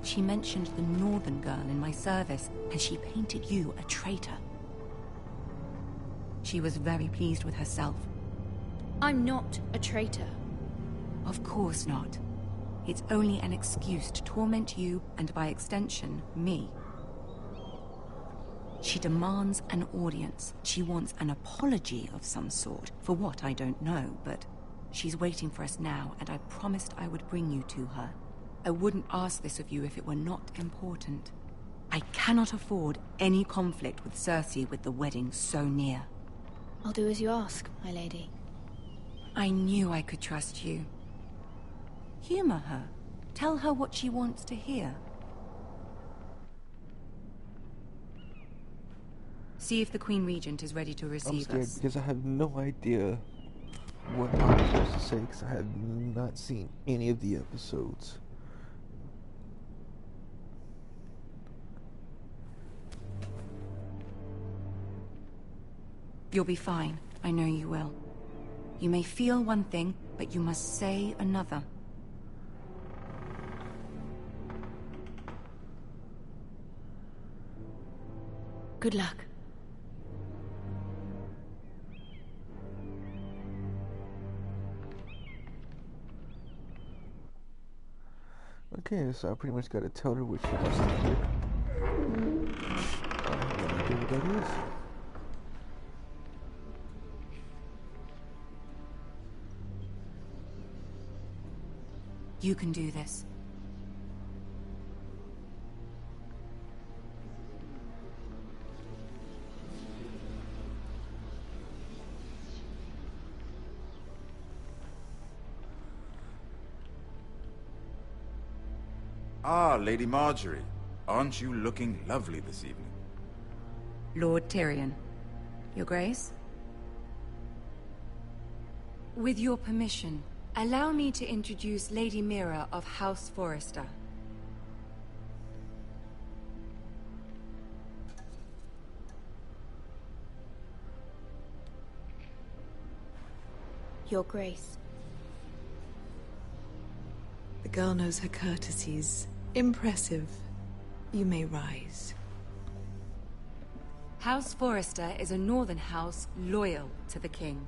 She mentioned the northern girl in my service, and she painted you a traitor. She was very pleased with herself. I'm not a traitor. Of course not. It's only an excuse to torment you, and by extension, me. She demands an audience. She wants an apology of some sort, for what I don't know, but she's waiting for us now, and I promised I would bring you to her. I wouldn't ask this of you if it were not important. I cannot afford any conflict with Cersei with the wedding so near. I'll do as you ask, my lady. I knew I could trust you. Humor her. Tell her what she wants to hear. See if the Queen Regent is ready to receive I'm scared us. because I have no idea what I'm supposed to say because I have not seen any of the episodes. You'll be fine. I know you will. You may feel one thing, but you must say another. Good luck. Okay, so I pretty much got to tell her what she wants to hear. I have no idea what that is. You can do this. Ah, Lady Marjorie. Aren't you looking lovely this evening? Lord Tyrion. Your Grace? With your permission, allow me to introduce Lady Mira of House Forrester. Your Grace. The girl knows her courtesies. Impressive. You may rise. House Forrester is a northern house loyal to the king.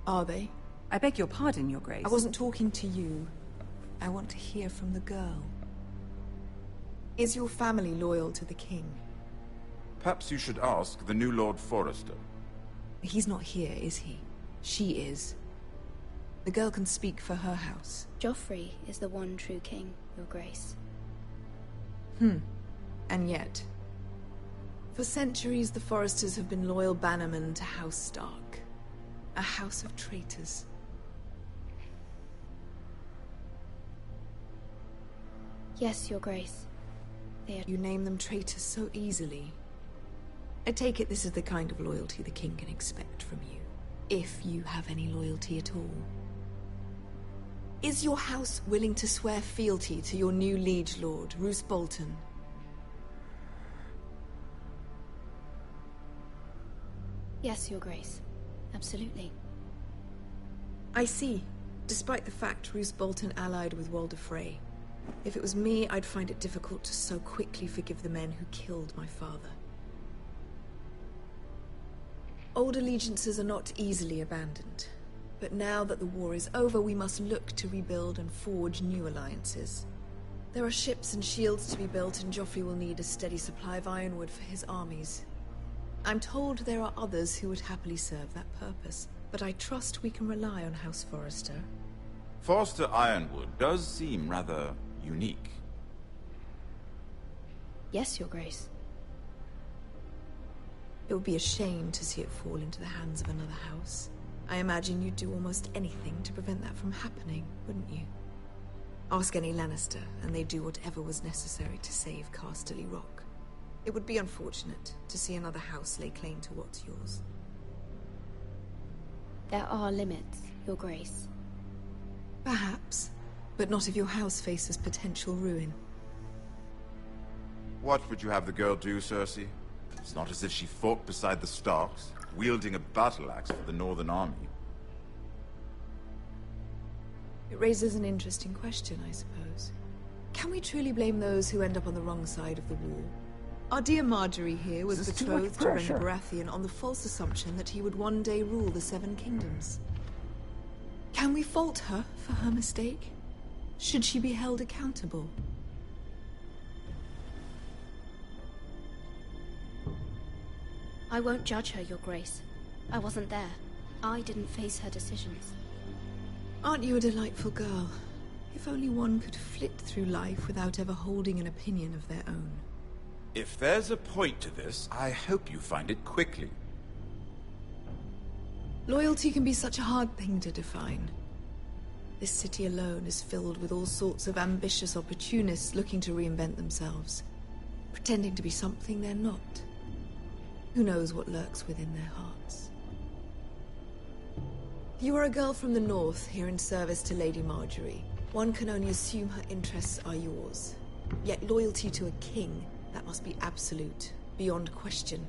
Are they? I beg your pardon, Your Grace. I wasn't talking to you. I want to hear from the girl. Is your family loyal to the king? Perhaps you should ask the new Lord Forrester. He's not here, is he? She is. The girl can speak for her house. Joffrey is the one true king, Your Grace. And yet... For centuries, the Forresters have been loyal bannermen to House Stark. A house of traitors. Yes, Your Grace. They are... You name them traitors so easily. I take it this is the kind of loyalty the king can expect from you. If you have any loyalty at all. Is your house willing to swear fealty to your new liege lord, Roose Bolton? Yes, Your Grace. Absolutely. I see. Despite the fact Roose Bolton allied with Walder Frey. If it was me, I'd find it difficult to so quickly forgive the men who killed my father. Old allegiances are not easily abandoned. But now that the war is over, we must look to rebuild and forge new alliances. There are ships and shields to be built, and Joffrey will need a steady supply of ironwood for his armies. I'm told there are others who would happily serve that purpose, but I trust we can rely on House Forrester. Forrester Ironwood does seem rather unique. Yes, Your Grace. It would be a shame to see it fall into the hands of another house. I imagine you'd do almost anything to prevent that from happening, wouldn't you? Ask any Lannister, and they'd do whatever was necessary to save Casterly Rock. It would be unfortunate to see another house lay claim to what's yours. There are limits, Your Grace. Perhaps, but not if your house faces potential ruin. What would you have the girl do, Cersei? It's not as if she fought beside the Starks, wielding a battle axe for the Northern Army. It raises an interesting question, I suppose. Can we truly blame those who end up on the wrong side of the war? Our dear Marjorie here was betrothed to Rhaenyra Baratheon on the false assumption that he would one day rule the Seven Kingdoms. Can we fault her for her mistake? Should she be held accountable? I won't judge her, Your Grace. I wasn't there. I didn't face her decisions. Aren't you a delightful girl? If only one could flit through life without ever holding an opinion of their own. If there's a point to this, I hope you find it quickly. Loyalty can be such a hard thing to define. This city alone is filled with all sorts of ambitious opportunists looking to reinvent themselves, pretending to be something they're not. Who knows what lurks within their hearts? You are a girl from the north, here in service to Lady Marjorie. One can only assume her interests are yours. Yet loyalty to a king, that must be absolute, beyond question.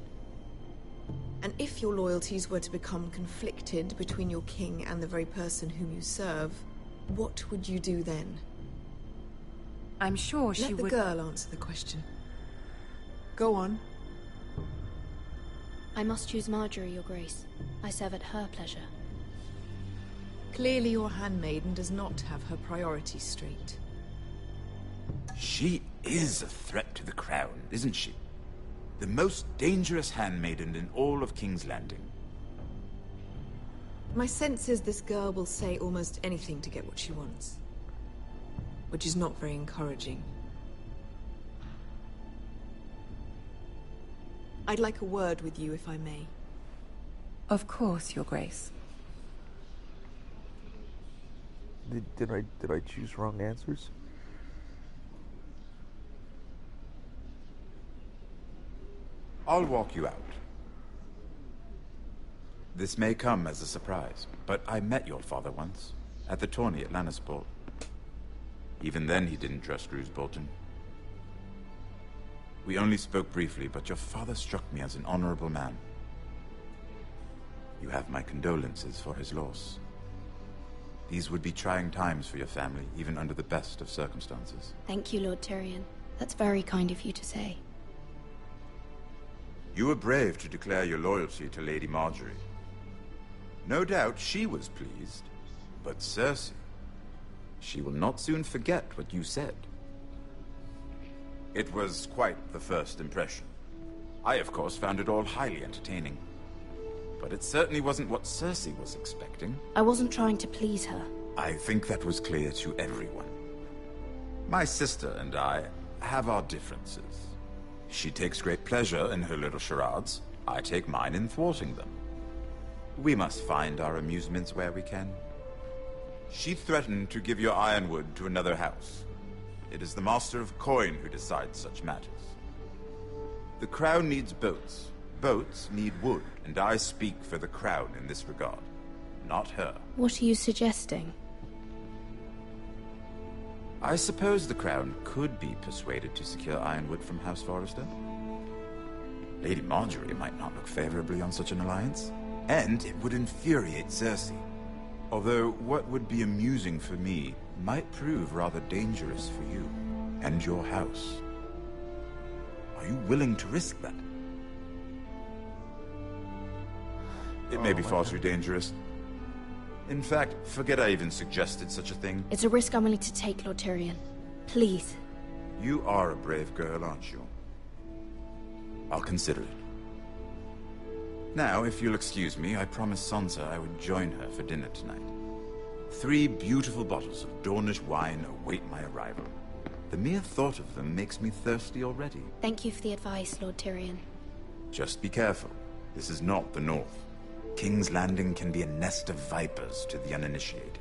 And if your loyalties were to become conflicted between your king and the very person whom you serve, what would you do then? I'm sure she would... Let the girl answer the question. Go on. I must choose Marjorie, Your Grace. I serve at her pleasure. Clearly your handmaiden does not have her priorities straight. She is a threat to the crown, isn't she? The most dangerous handmaiden in all of King's Landing. My sense is this girl will say almost anything to get what she wants. Which is not very encouraging. I'd like a word with you, if I may. Of course, Your Grace. Did I choose wrong answers? I'll walk you out. This may come as a surprise, but I met your father once, at the tourney at Lannisport. Even then he didn't trust Roose Bolton. We only spoke briefly, but your father struck me as an honorable man. You have my condolences for his loss. These would be trying times for your family, even under the best of circumstances. Thank you, Lord Tyrion. That's very kind of you to say. You were brave to declare your loyalty to Lady Marjorie. No doubt she was pleased, but Cersei, she will not soon forget what you said. It was quite the first impression. I, of course, found it all highly entertaining. but it certainly wasn't what Cersei was expecting. I wasn't trying to please her. I think that was clear to everyone. My sister and I have our differences. She takes great pleasure in her little charades. I take mine in thwarting them. We must find our amusements where we can. She threatened to give your ironwood to another house. It is the Master of Coin who decides such matters. The Crown needs boats. Boats need wood, and I speak for the Crown in this regard, not her. What are you suggesting? I suppose the Crown could be persuaded to secure ironwood from House Forrester. Lady Marjorie might not look favorably on such an alliance, and it would infuriate Cersei. Although what would be amusing for me might prove rather dangerous for you and your house. Are you willing to risk that? It may be far too dangerous. In fact, forget I even suggested such a thing. It's a risk I'm willing to take, Lord Tyrion. Please. You are a brave girl, aren't you? I'll consider it. Now, if you'll excuse me, I promised Sansa I would join her for dinner tonight. 3 beautiful bottles of Dornish wine await my arrival. The mere thought of them makes me thirsty already. Thank you for the advice, Lord Tyrion. Just be careful. This is not the North. King's Landing can be a nest of vipers to the uninitiated.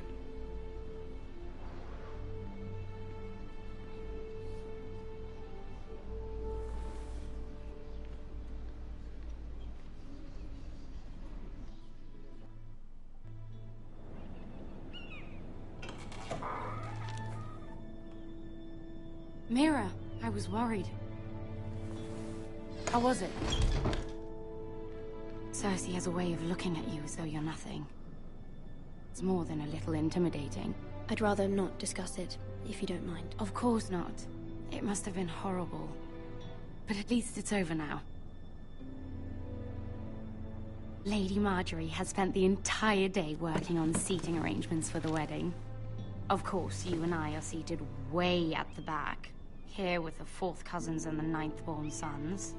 Mira, I was worried. How was it? Cersei has a way of looking at you as though you're nothing. It's more than a little intimidating. I'd rather not discuss it, if you don't mind. Of course not. It must have been horrible. But at least it's over now. Lady Marjorie has spent the entire day working on seating arrangements for the wedding. Of course, you and I are seated way at the back. Here with the 4th cousins and the 9th-born sons.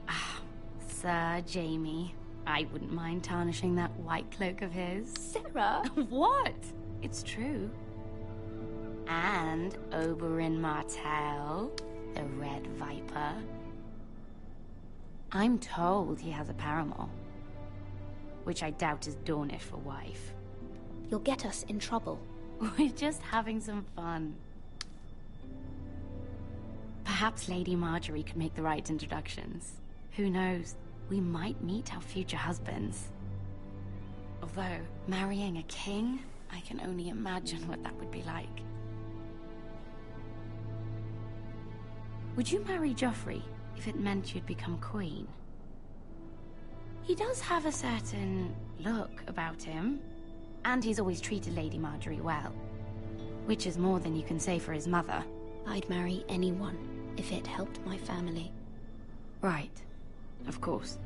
Ah, Sir Jaime. I wouldn't mind tarnishing that white cloak of his. Sarah! What? It's true. And Oberyn Martell, the Red Viper. I'm told he has a paramour. Which I doubt is Dornish for wife. You'll get us in trouble. We're just having some fun. Perhaps Lady Marjorie could make the right introductions. Who knows? We might meet our future husbands. Although, marrying a king, I can only imagine what that would be like. Would you marry Joffrey if it meant you'd become queen? He does have a certain look about him, and he's always treated Lady Marjorie well. Which is more than you can say for his mother. I'd marry anyone if it helped my family. Right. Of course.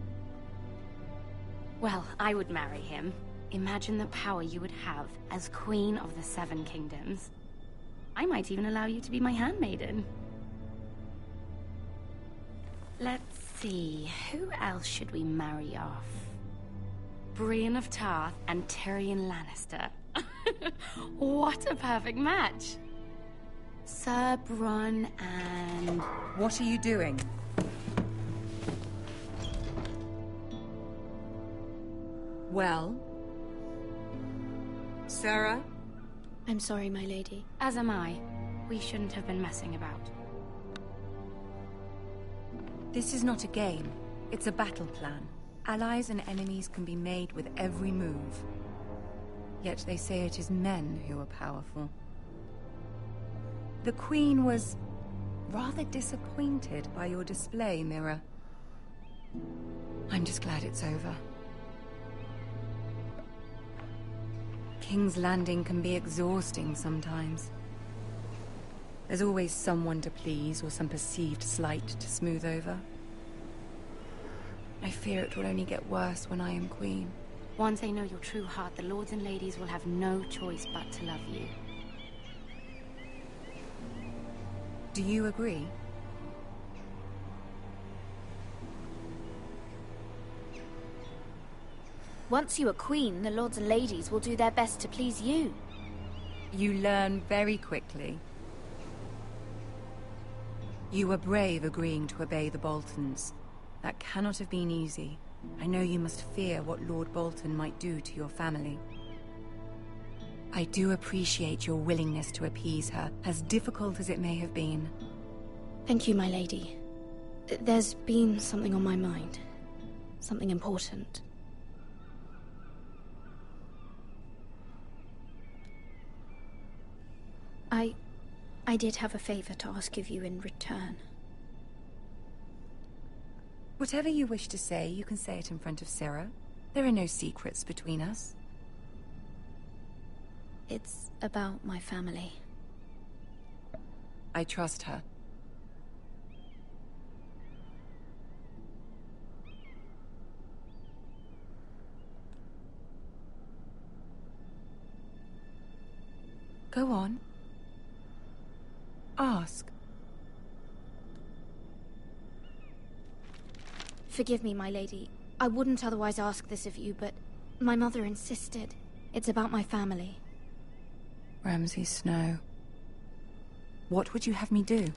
Well, I would marry him. Imagine the power you would have as Queen of the 7 Kingdoms. I might even allow you to be my handmaiden. Let's see, who else should we marry off? Brienne of Tarth and Tyrion Lannister. What a perfect match! Sir Bronn and... What are you doing? Well? Sarah? I'm sorry, my lady. As am I. We shouldn't have been messing about. This is not a game. It's a battle plan. Allies and enemies can be made with every move. Yet they say it is men who are powerful. The Queen was rather disappointed by your display, Mira. I'm just glad it's over. King's Landing can be exhausting sometimes. There's always someone to please or some perceived slight to smooth over. I fear it will only get worse when I am queen. Once they know your true heart, the lords and ladies will have no choice but to love you. Do you agree? Once you are queen, the lords and ladies will do their best to please you. You learn very quickly. You were brave agreeing to obey the Boltons. That cannot have been easy. I know you must fear what Lord Bolton might do to your family. I do appreciate your willingness to appease her, as difficult as it may have been. Thank you, my lady. There's been something on my mind. Something important. I did have a favor to ask of you in return. Whatever you wish to say, you can say it in front of Sarah. There are no secrets between us. It's about my family. I trust her. Go on. Ask. Forgive me, my lady. I wouldn't otherwise ask this of you, but my mother insisted. It's about my family. Ramsay Snow. What would you have me do?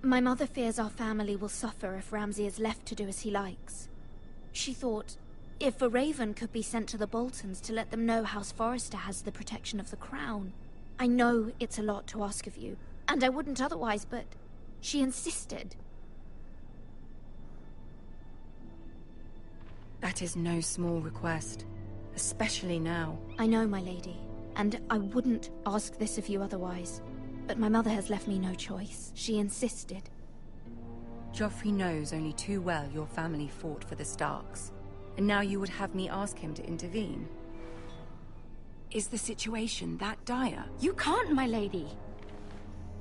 My mother fears our family will suffer if Ramsay is left to do as he likes. She thought, if a raven could be sent to the Boltons to let them know House Forrester has the protection of the crown. I know it's a lot to ask of you, and I wouldn't otherwise, but she insisted. That is no small request, especially now. I know, my lady, and I wouldn't ask this of you otherwise. But my mother has left me no choice. She insisted. Joffrey knows only too well your family fought for the Starks, and now you would have me ask him to intervene. Is the situation that dire? You can't, my lady.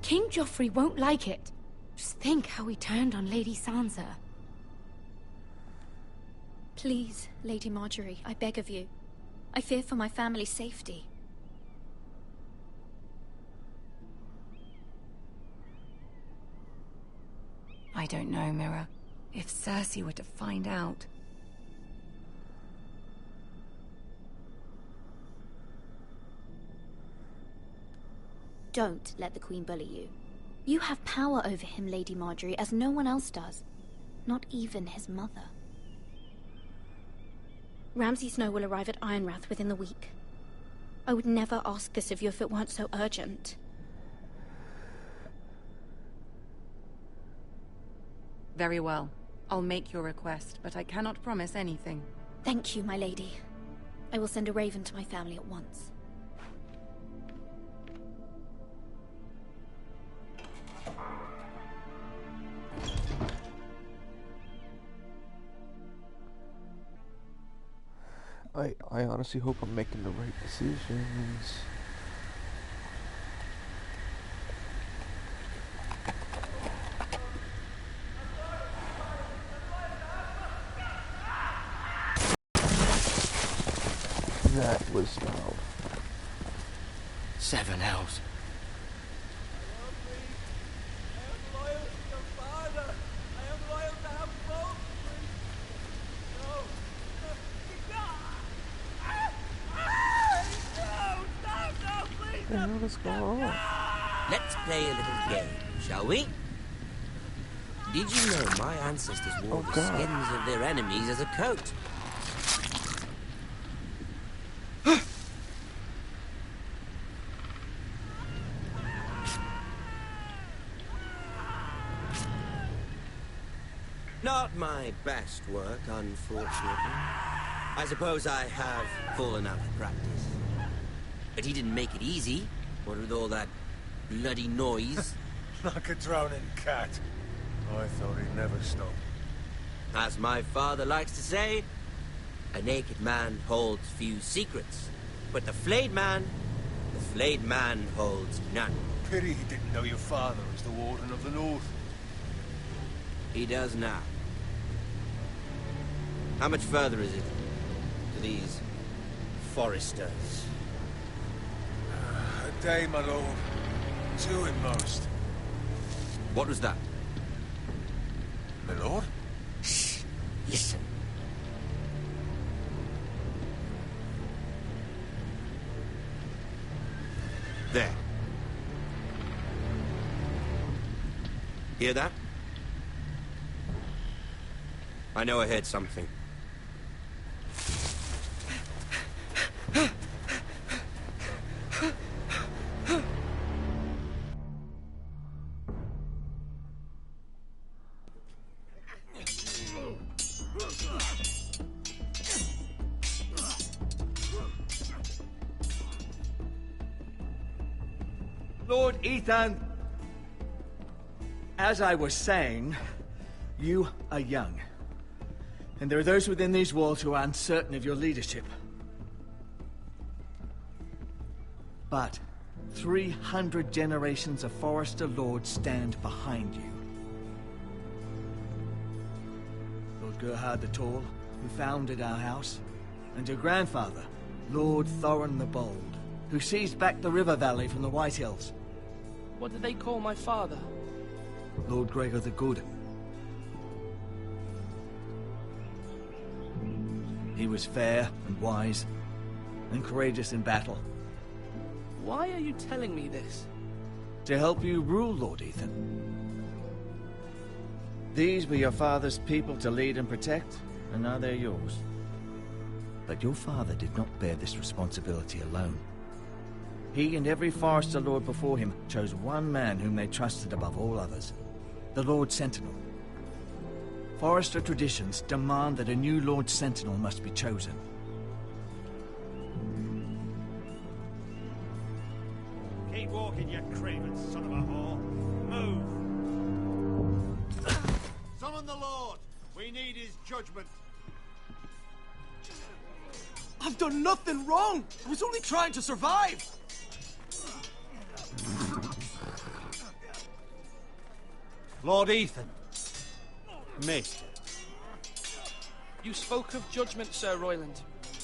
King Joffrey won't like it. Just think how he turned on Lady Sansa. Please, Lady Marjorie, I beg of you. I fear for my family's safety. I don't know, Mira. If Cersei were to find out... Don't let the Queen bully you. You have power over him, Lady Marjorie, as no one else does. Not even his mother. Ramsay Snow will arrive at Ironrath within the week. I would never ask this of you if it weren't so urgent. Very well. I'll make your request, but I cannot promise anything. Thank you, my lady. I will send a raven to my family at once. I honestly hope I'm making the right decisions. That was loud. 7 elves. What the hell is going on? Let's play a little game, shall we? Did you know my ancestors wore the skins of their enemies as a coat? Not my best work, unfortunately. I suppose I have fallen out of practice. But he didn't make it easy, what with all that bloody noise. Like a drowning cat. I thought he'd never stop. As my father likes to say, a naked man holds few secrets. But the flayed man holds none. Pity he didn't know your father was the Warden of the North. He does now. How much further is it to these Forresters? A day, my lord. 2 at most. What was that? My lord? Shh. Listen. There. Hear that? I know I heard something. Lord Ethan, as I was saying, you are young. And there are those within these walls who are uncertain of your leadership. But 300 generations of Forrester Lords stand behind you. Lord Gerhard the Tall, who founded our house, and your grandfather, Lord Thorin the Bold, who seized back the river valley from the White Hills. What did they call my father? Lord Gregor the Good. He was fair and wise, and courageous in battle. Why are you telling me this? To help you rule, Lord Ethan. These were your father's people to lead and protect, and now they're yours. But your father did not bear this responsibility alone. He and every Forrester Lord before him chose one man whom they trusted above all others, the Lord Sentinel. Forrester traditions demand that a new Lord Sentinel must be chosen. Keep walking, you craven son of a whore. Move! Summon the Lord! We need his judgment. I've done nothing wrong! I was only trying to survive! Lord Ethan. Missed. You spoke of judgment, Sir Royland.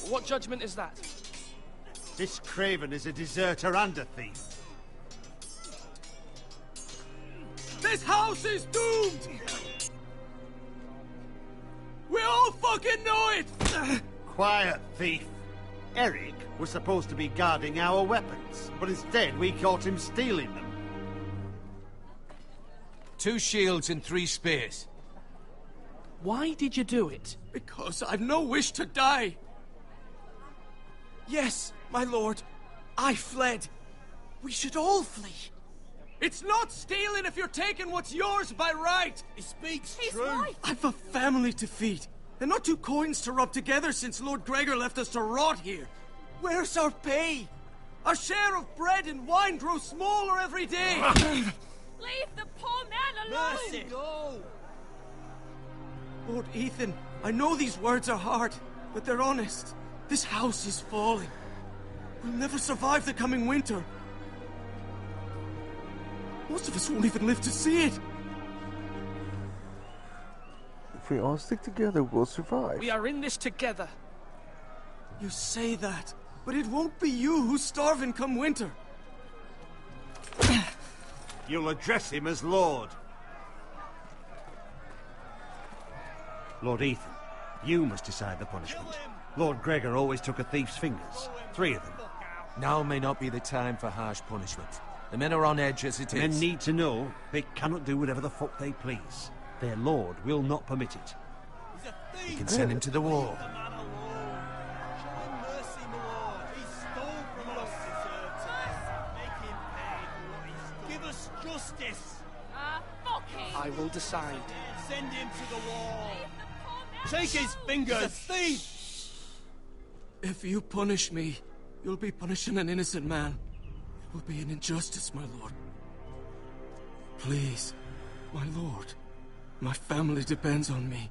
What judgment is that? This craven is a deserter and a thief. This house is doomed! We all fucking know it! Quiet, thief. Eric was supposed to be guarding our weapons, but instead we caught him stealing them. 2 shields and 3 spears. Why did you do it? Because I've no wish to die. Yes, my lord. I fled. We should all flee. It's not stealing if you're taking what's yours by right. He speaks He's true. right. I've a family to feed, and not 2 coins to rub together since Lord Gregor left us to rot here. Where's our pay? Our share of bread and wine grows smaller every day. Leave the poor man alone! Mercy. Go! Lord Ethan, I know these words are hard, but they're honest. This house is falling. We'll never survive the coming winter. Most of us won't even live to see it. If we all stick together, we'll survive. We are in this together. You say that, but it won't be you who's starving come winter. You'll address him as Lord. Lord Ethan, you must decide the punishment. Lord Gregor always took a thief's fingers. 3 of them. Now may not be the time for harsh punishment. The men are on edge as it is. Men need to know they cannot do whatever the fuck they please. Their lord will not permit it. You can send him to the wall. Justice! Fuck him! I will decide. Send him to the wall! Take his fingers! He's a thief! If you punish me, you'll be punishing an innocent man. It will be an injustice, my lord. Please, my lord. My family depends on me.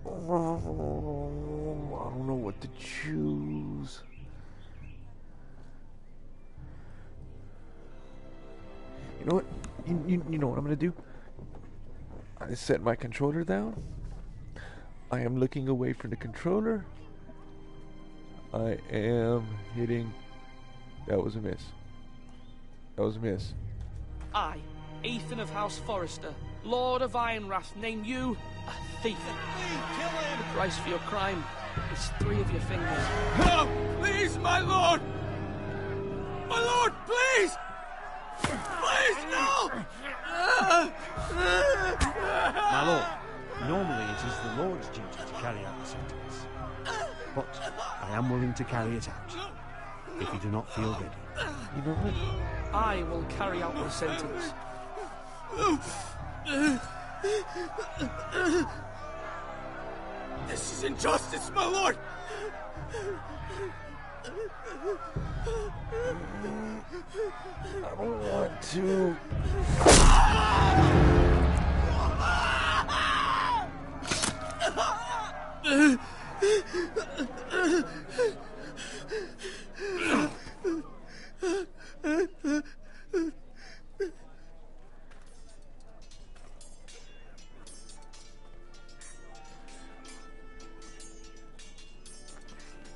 Oh, I don't know what to choose. You know what? You know what I'm gonna do? I set my controller down. I am looking away from the controller. I am hitting. That was a miss. That was a miss. I, Ethan of House Forrester, Lord of Ironrath, name you a thief. Kill him! The price for your crime is 3 of your fingers. Help! Please, my lord! am willing to carry it out. If you do not feel ready. You know what? I will carry out the sentence. This is injustice, my lord! I don't want to.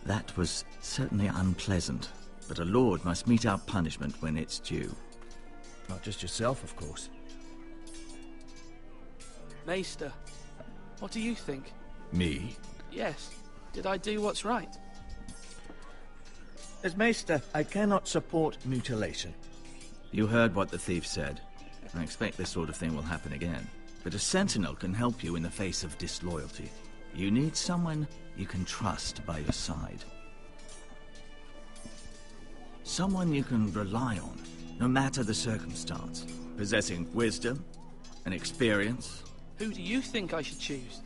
That was certainly unpleasant, but a lord must mete out punishment when it's due. Not just yourself, of course. Maester, what do you think? Me? Yes. Did I do what's right? As Maester, I cannot support mutilation. You heard what the thief said. I expect this sort of thing will happen again. But a sentinel can help you in the face of disloyalty. You need someone you can trust by your side. Someone you can rely on, no matter the circumstance. Possessing wisdom and experience. Who do you think I should choose?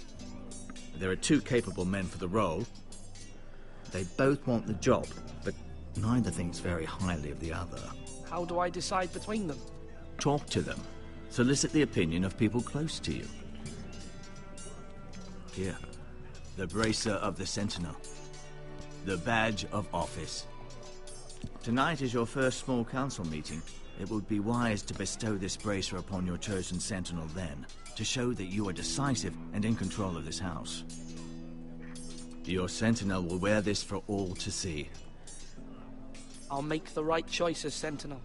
There are two capable men for the role. They both want the job, but neither thinks very highly of the other. How do I decide between them? Talk to them. Solicit the opinion of people close to you. Here, the bracer of the Sentinel. The badge of office. Tonight is your first small council meeting. It would be wise to bestow this bracer upon your chosen Sentinel then, to show that you are decisive and in control of this house. Your Sentinel will wear this for all to see. I'll make the right choice as Sentinel.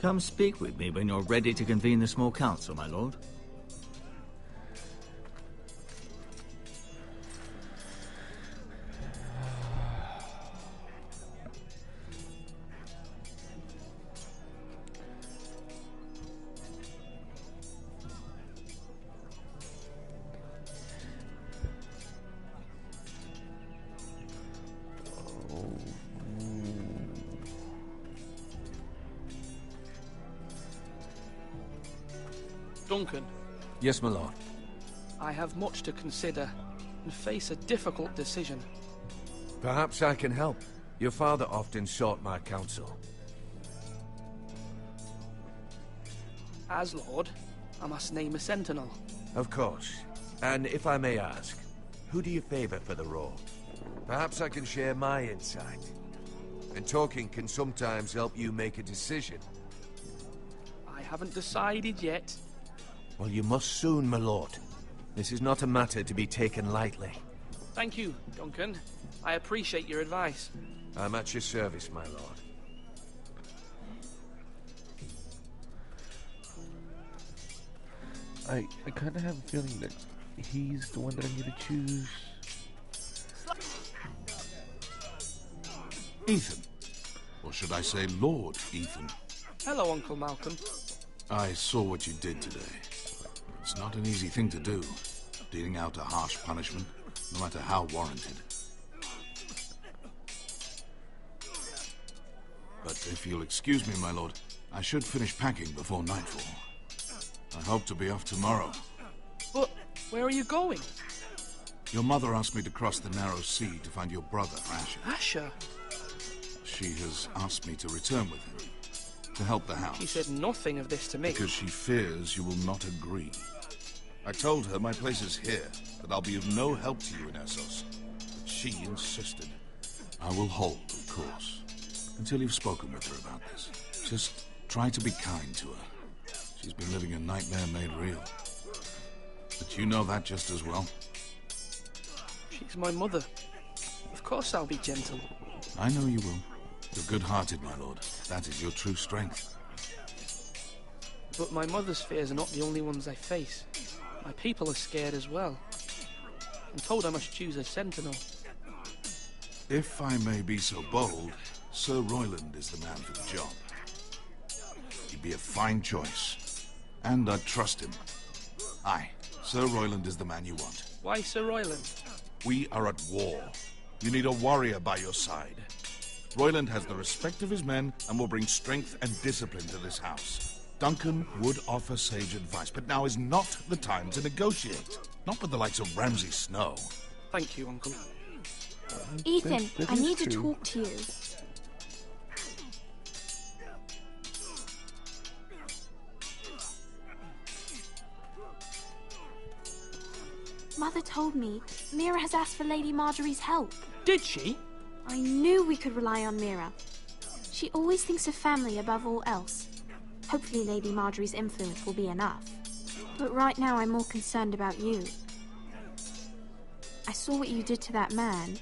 Come speak with me when you're ready to convene the small council, my lord. Duncan. Yes, my lord. I have much to consider and face a difficult decision. Perhaps I can help. Your father often sought my counsel. As Lord, I must name a Sentinel. Of course. And if I may ask, who do you favor for the role? Perhaps I can share my insight. And talking can sometimes help you make a decision. I haven't decided yet. Well, you must soon, my lord. This is not a matter to be taken lightly. Thank you, Duncan. I appreciate your advice. I'm at your service, my lord. I kind of have a feeling that he's the one that I need to choose. Ethan. Or should I say Lord Ethan? Hello, Uncle Malcolm. I saw what you did today. It's not an easy thing to do, dealing out a harsh punishment, no matter how warranted. But if you'll excuse me, my lord, I should finish packing before nightfall. I hope to be off tomorrow. But where are you going? Your mother asked me to cross the narrow sea to find your brother, Asher. Asher? She has asked me to return with him, to help the house. She said nothing of this to me. Because she fears you will not agree. I told her my place is here, that I'll be of no help to you in Essos. But she insisted. I will hold, of course, until you've spoken with her about this. Just try to be kind to her. She's been living a nightmare made real. But you know that just as well. She's my mother. Of course I'll be gentle. I know you will. You're good-hearted, my lord. That is your true strength. But my mother's fears are not the only ones I face. My people are scared as well. I'm told I must choose a Sentinel. If I may be so bold, Sir Royland is the man for the job. He'd be a fine choice. And I'd trust him. Aye, Sir Royland is the man you want. Why Sir Royland? We are at war. You need a warrior by your side. Royland has the respect of his men and will bring strength and discipline to this house. Duncan would offer sage advice, but now is not the time to negotiate. Not with the likes of Ramsay Snow. Thank you, Uncle. Ethan, that I is need to true. talk to you. Mother told me Mira has asked for Lady Marjorie's help. Did she? I knew we could rely on Mira. She always thinks of family above all else. Hopefully Lady Marjorie's influence will be enough. But right now I'm more concerned about you. I saw what you did to that man.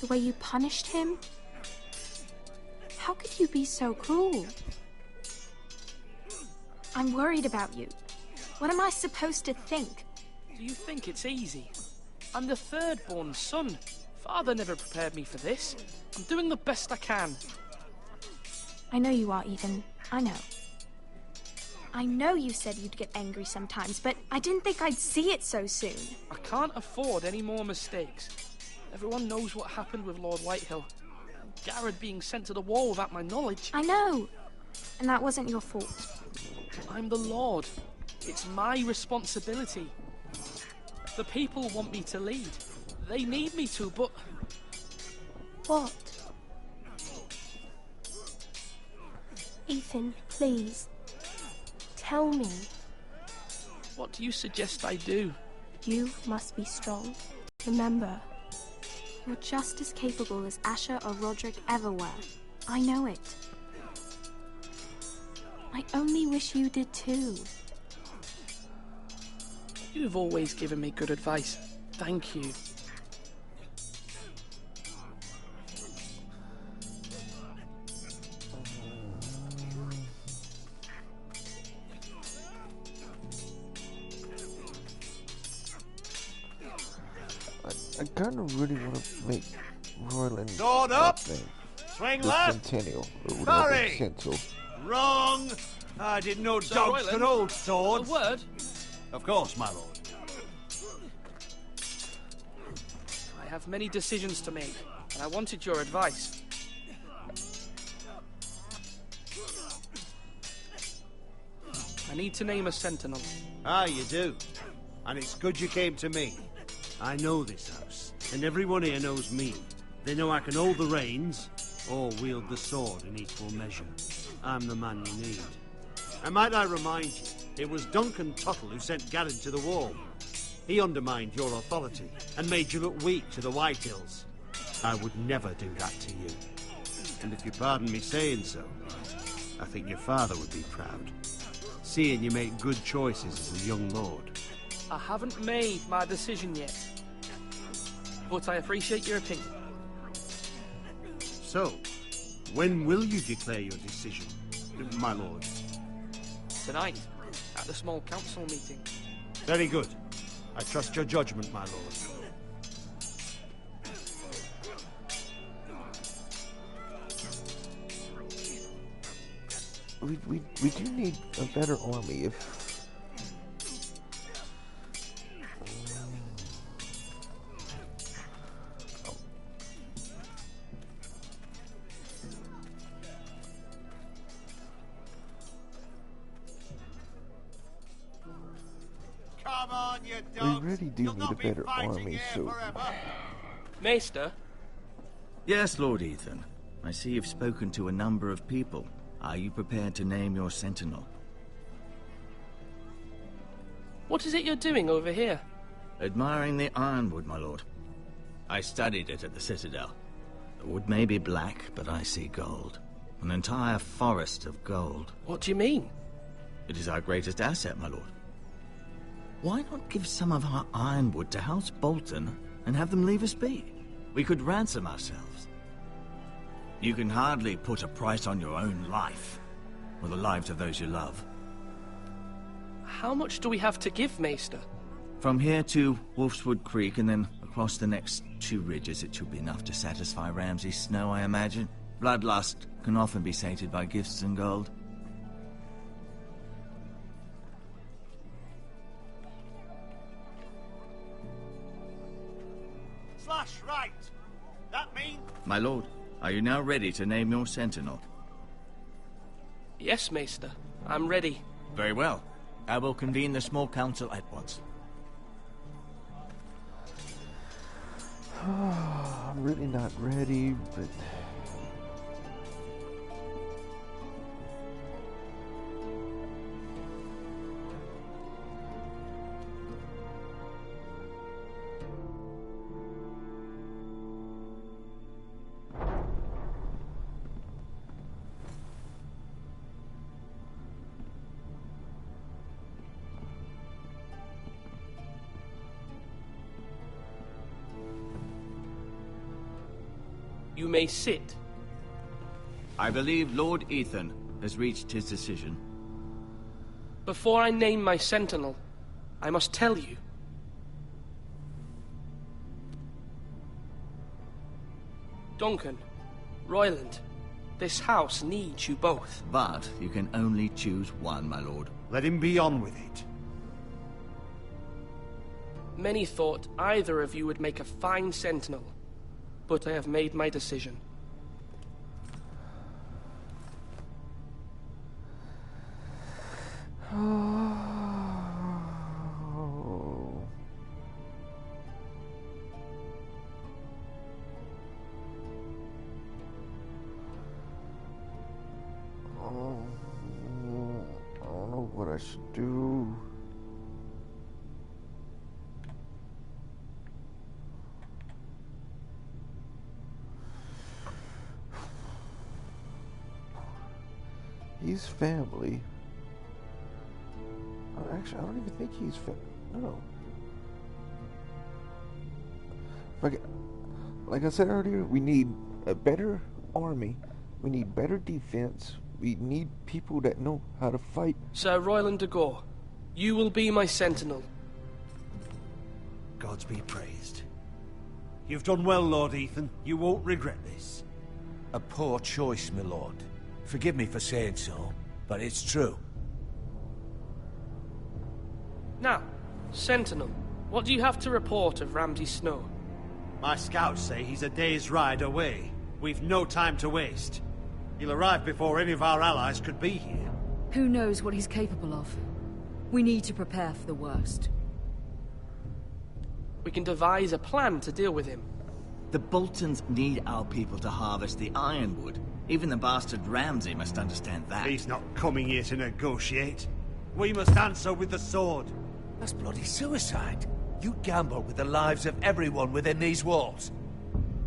The way you punished him. How could you be so cruel? I'm worried about you. What am I supposed to think? Do you think it's easy? I'm the third-born son. Father never prepared me for this. I'm doing the best I can. I know you are, Ethan. I know. I know you said you'd get angry sometimes, but I didn't think I'd see it so soon. I can't afford any more mistakes. Everyone knows what happened with Lord Whitehill. Garrett being sent to the wall without my knowledge. I know. And that wasn't your fault. I'm the Lord. It's my responsibility. The people want me to lead. They need me to, but... What? Ethan, please. Tell me. What do you suggest I do? You must be strong. Remember, you're just as capable as Asher or Roderick ever were. I know it. I only wish you did too. You've always given me good advice. Thank you. I kind of really want to make Royland Sword up! Swing Swing left! Centennial. Or whatever, Sorry! Central. Wrong! I didn't know Sir dogs Royland, could hold swords. A word? Of course, my lord. I have many decisions to make, and I wanted your advice. I need to name a sentinel. Ah, you do. And it's good you came to me. I know this house, and everyone here knows me. They know I can hold the reins, or wield the sword in equal measure. I'm the man you need. And might I remind you, it was Duncan Tuttle who sent Garrett to the wall. He undermined your authority, and made you look weak to the Whitehills. I would never do that to you. And if you pardon me saying so, I think your father would be proud. Seeing you make good choices as a young lord. I haven't made my decision yet, but I appreciate your opinion. So, when will you declare your decision, my lord? Tonight, at the small council meeting. Very good. I trust your judgment, my lord. We do need a better army if... Come on, you We dogs. really do You'll need a not be better fighting army, here so... forever. Maester? Yes, Lord Ethan. I see you've spoken to a number of people. Are you prepared to name your sentinel? What is it you're doing over here? Admiring the ironwood, my lord. I studied it at the Citadel. The wood may be black, but I see gold. An entire forest of gold. What do you mean? It is our greatest asset, my lord. Why not give some of our ironwood to House Bolton and have them leave us be? We could ransom ourselves. You can hardly put a price on your own life, or the lives of those you love. How much do we have to give, Maester? From here to Wolfswood Creek and then across the next 2 ridges, it should be enough to satisfy Ramsay Snow, I imagine. Bloodlust can often be sated by gifts and gold. /right. That means... My lord, are you now ready to name your sentinel? Yes, Maester. I'm ready. Very well. I will convene the small council at once. I'm really not ready, but... You may sit. I believe Lord Ethan has reached his decision. Before I name my sentinel, I must tell you. Duncan, Royland, this house needs you both. But you can only choose one, my lord. Let him be on with it. Many thought either of you would make a fine sentinel, but I have made my decision. I don't know what I should do. He's family. Actually, I don't even think he's no. Like I said earlier, we need a better army. We need better defense. We need people that know how to fight. Sir Royland de Gore, you will be my sentinel. Gods be praised. You've done well, Lord Ethan. You won't regret this. A poor choice, my lord. Forgive me for saying so, but it's true. Now, Sentinel, what do you have to report of Ramsay Snow? My scouts say he's a day's ride away. We've no time to waste. He'll arrive before any of our allies could be here. Who knows what he's capable of? We need to prepare for the worst. We can devise a plan to deal with him. The Boltons need our people to harvest the ironwood. Even the bastard Ramsay must understand that. He's not coming here to negotiate. We must answer with the sword. That's bloody suicide. You gamble with the lives of everyone within these walls.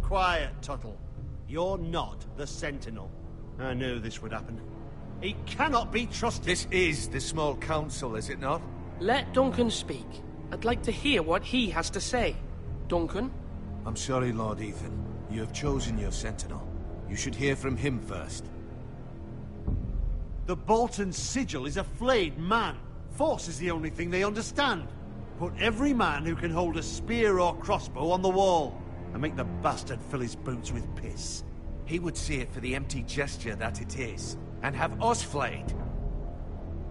Quiet, Tuttle. You're not the Sentinel. I knew this would happen. He cannot be trusted. This is the small council, is it not? Let Duncan speak. I'd like to hear what he has to say. Duncan? I'm sorry, Lord Ethan. You have chosen your sentinel. You should hear from him first. The Bolton sigil is a flayed man. Force is the only thing they understand. Put every man who can hold a spear or crossbow on the wall, and make the bastard fill his boots with piss. He would see it for the empty gesture that it is, and have us flayed.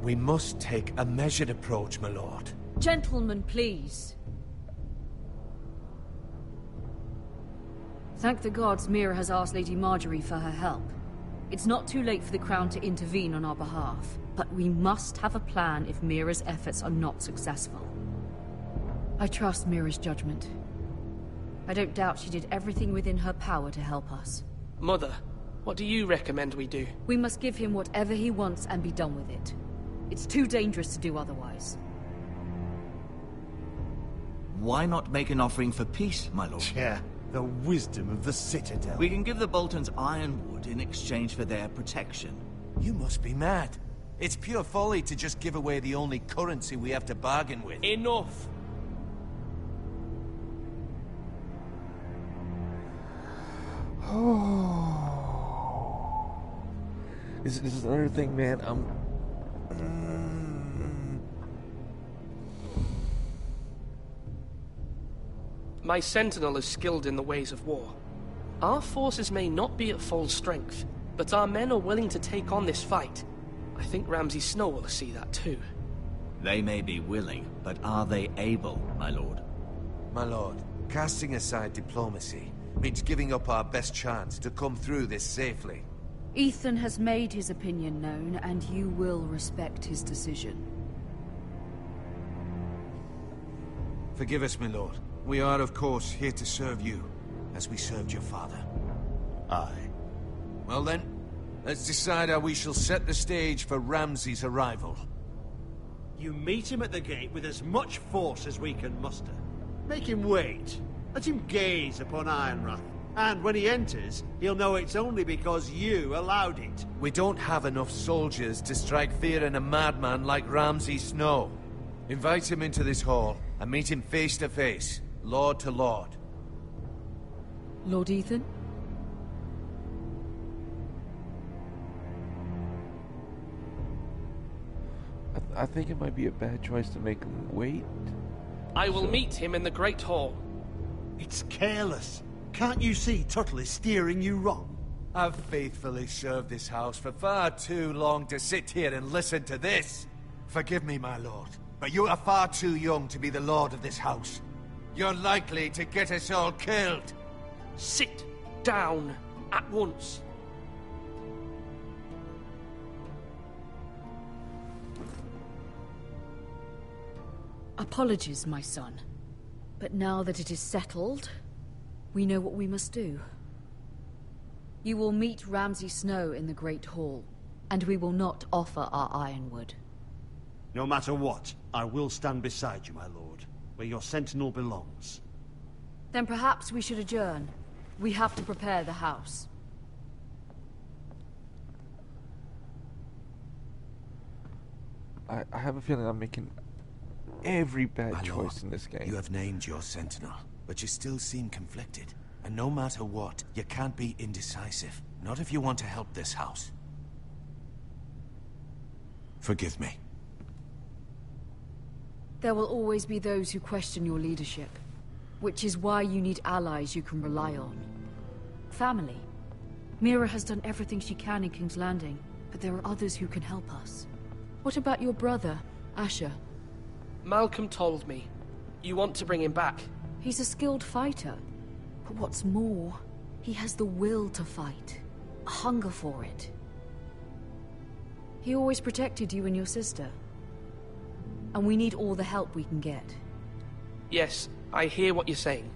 We must take a measured approach, my lord. Gentlemen, please. Thank the gods Mira has asked Lady Marjorie for her help. It's not too late for the Crown to intervene on our behalf, but we must have a plan if Mira's efforts are not successful. I trust Mira's judgment. I don't doubt she did everything within her power to help us. Mother, what do you recommend we do? We must give him whatever he wants and be done with it. It's too dangerous to do otherwise. Why not make an offering for peace, my lord? Yeah, the wisdom of the Citadel. We can give the Boltons ironwood in exchange for their protection. You must be mad. It's pure folly to just give away the only currency we have to bargain with. Enough! This is another thing, man. My sentinel is skilled in the ways of war. Our forces may not be at full strength, but our men are willing to take on this fight. I think Ramsay Snow will see that too. They may be willing, but are they able, my lord? My lord, Casting aside diplomacy means giving up our best chance to come through this safely. Ethan has made his opinion known, and you will respect his decision. Forgive us, my lord. We are, of course, here to serve you, as we served your father. Aye. Well then, let's decide how we shall set the stage for Ramsay's arrival. You meet him at the gate with as much force as we can muster. Make him wait. Let him gaze upon Ironrath. And when he enters, he'll know it's only because you allowed it. We don't have enough soldiers to strike fear in a madman like Ramsay Snow. Invite him into this hall, and meet him face to face, lord to lord. Lord Ethan? I think it might be a bad choice to make him wait. I will meet him in the Great Hall. It's careless. Can't you see Tuttle is steering you wrong? I've faithfully served this house for far too long to sit here and listen to this. Forgive me, my lord, but you are far too young to be the lord of this house. You're likely to get us all killed. Sit down at once. Apologies, my son. But now that it is settled, we know what we must do. You will meet Ramsay Snow in the Great Hall, and we will not offer our ironwood. No matter what, I will stand beside you, my lord, where your sentinel belongs. Then perhaps we should adjourn. We have to prepare the house. I have a feeling I'm making every bad My choice lord, in this game. You have named your sentinel, but you still seem conflicted. And no matter what, you can't be indecisive. Not if you want to help this house. Forgive me. There will always be those who question your leadership, which is why you need allies you can rely on. Family. Mira has done everything she can in King's Landing, but there are others who can help us. What about your brother, Asher? Malcolm told me. You want to bring him back? He's a skilled fighter. But what's more, he has the will to fight. A hunger for it. He always protected you and your sister. And we need all the help we can get. Yes, I hear what you're saying.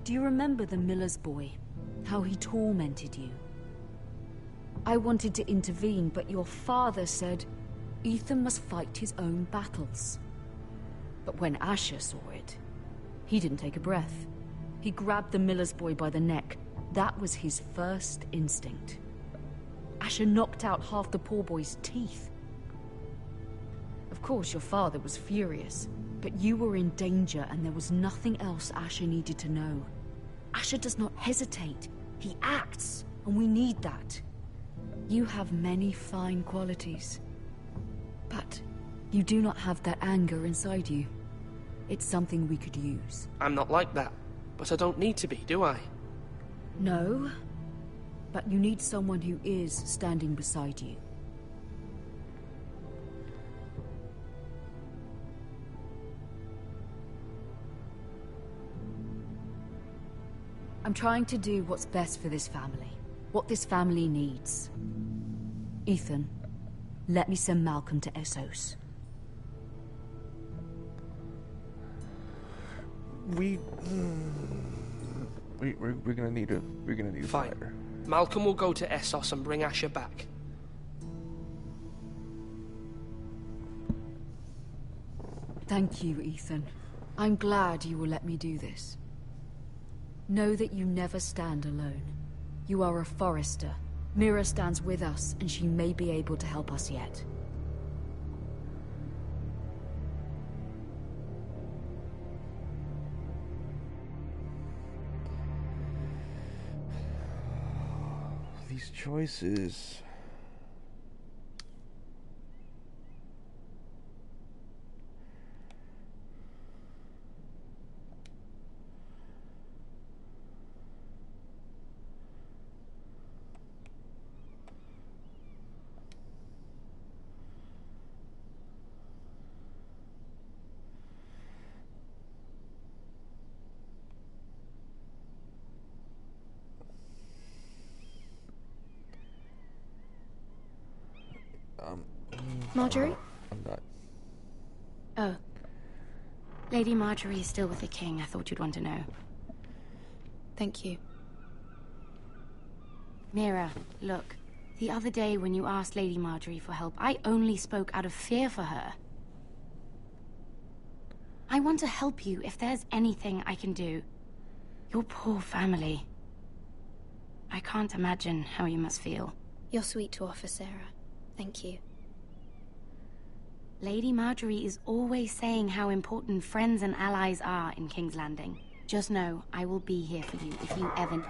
Do you remember the miller's boy? How he tormented you? I wanted to intervene, but your father said Ethan must fight his own battles. But when Asher saw it, he didn't take a breath. He grabbed the miller's boy by the neck. That was his first instinct. Asher knocked out half the poor boy's teeth. Of course, your father was furious, but you were in danger and there was nothing else Asher needed to know. Asher does not hesitate. He acts, and we need that. You have many fine qualities. But you do not have that anger inside you. It's something we could use. I'm not like that, but I don't need to be, do I? No, but you need someone who is standing beside you. I'm trying to do what's best for this family. What this family needs. Ethan, let me send Malcolm to Essos. We're gonna need a fighter. Malcolm will go to Essos and bring Asher back. Thank you, Ethan. I'm glad you will let me do this. Know that you never stand alone. You are a Forrester. Mira stands with us, and she may be able to help us yet. These choices... Marjorie? I'm not. Oh. Lady Marjorie is still with the king. I thought you'd want to know. Thank you. Mira, look. The other day when you asked Lady Marjorie for help, I only spoke out of fear for her. I want to help you if there's anything I can do. Your poor family. I can't imagine how you must feel. You're sweet to offer, Sarah. Thank you. Lady Marjorie is always saying how important friends and allies are in King's Landing. Just know, I will be here for you if you ever...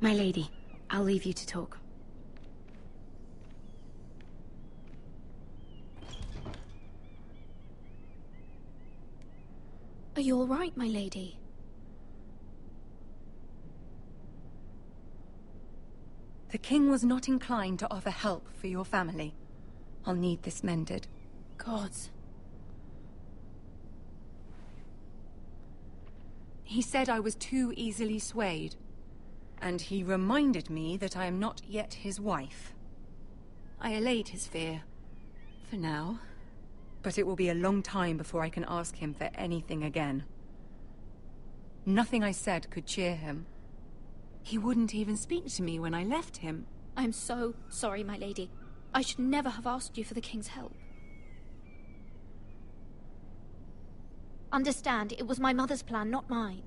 My lady, I'll leave you to talk. Are you all right, my lady? The king was not inclined to offer help for your family. I'll need this mended. Gods. He said I was too easily swayed. And he reminded me that I am not yet his wife. I allayed his fear. For now. But it will be a long time before I can ask him for anything again. Nothing I said could cheer him. He wouldn't even speak to me when I left him. I'm so sorry, my lady. I should never have asked you for the king's help. Understand, it was my mother's plan, not mine.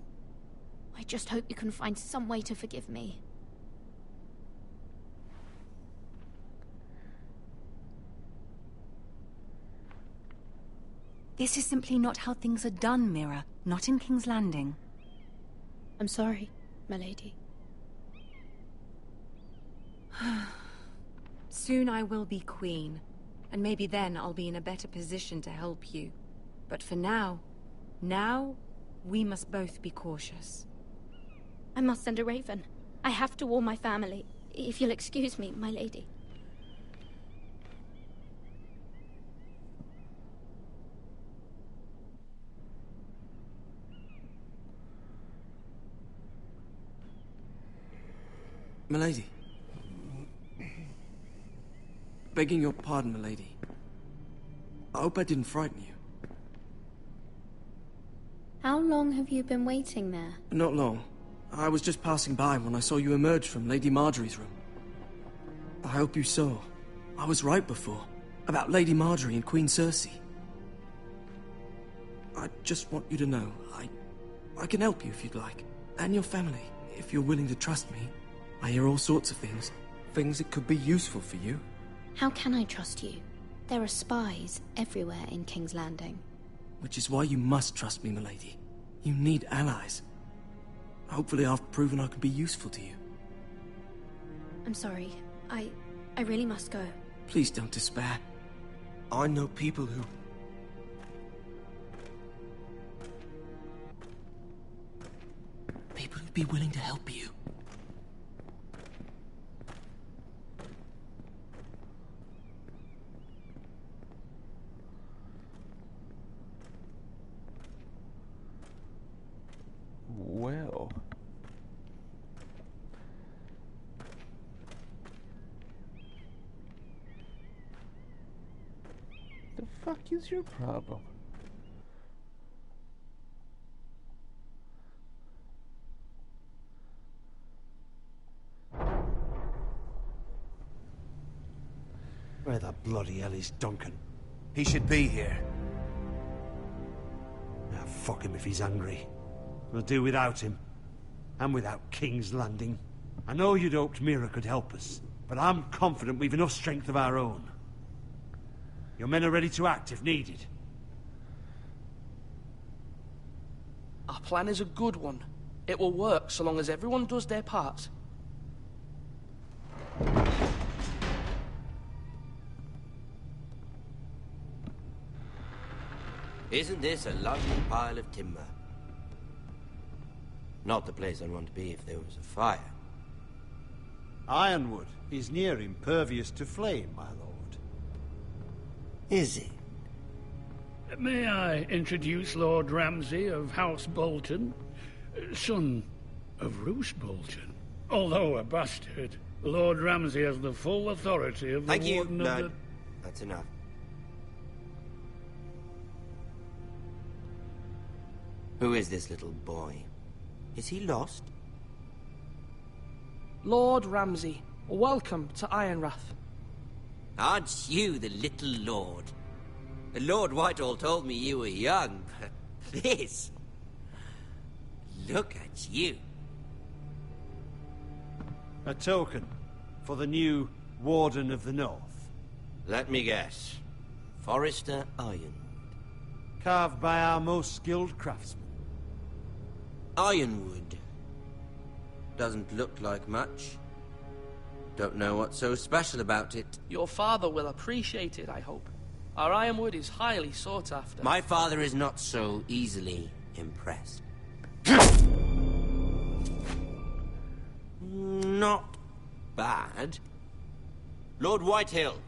I just hope you can find some way to forgive me. This is simply not how things are done, Mira. Not in King's Landing. I'm sorry, my lady. Soon I will be queen, and maybe then I'll be in a better position to help you. But for now, we must both be cautious. I must send a raven. I have to warn my family. If you'll excuse me, my lady. Milady. Begging your pardon, milady. I hope I didn't frighten you. How long have you been waiting there? Not long. I was just passing by when I saw you emerge from Lady Marjorie's room. I hope you saw. I was right before. About Lady Marjorie and Queen Cersei. I just want you to know, I can help you if you'd like. And your family, if you're willing to trust me. I hear all sorts of things. Things that could be useful for you. How can I trust you? There are spies everywhere in King's Landing. Which is why you must trust me, milady. You need allies. Hopefully I've proven I can be useful to you. I'm sorry. I really must go. Please don't despair. I know people who... People who'd be willing to help you. Well. The fuck is your problem? Where the bloody hell is Duncan? He should be here. Ah, fuck him if he's hungry. We'll do without him. And without King's Landing. I know you'd hoped Mira could help us, but I'm confident we've enough strength of our own. Your men are ready to act if needed. Our plan is a good one. It will work so long as everyone does their part. Isn't this a lovely pile of timber? Not the place I'd want to be if there was a fire. Ironwood is near impervious to flame, my lord. Is it? May I introduce Lord Ramsay of House Bolton? Son of Roose Bolton. Although a bastard, Lord Ramsay has the full authority of the Thank you, Warden of Lord. the... That's enough. Who is this little boy? Is he lost? Lord Ramsay, welcome to Ironrath. Aren't you the little lord? Lord Whitehall told me you were young, but this... Look at you. A token for the new Warden of the North. Let me guess. Forrester Ironwood. Carved by our most skilled craftsmen. Ironwood. Doesn't look like much. Don't know what's so special about it. Your father will appreciate it, I hope. Our ironwood is highly sought after. My father is not so easily impressed. Not bad. Lord Whitehill,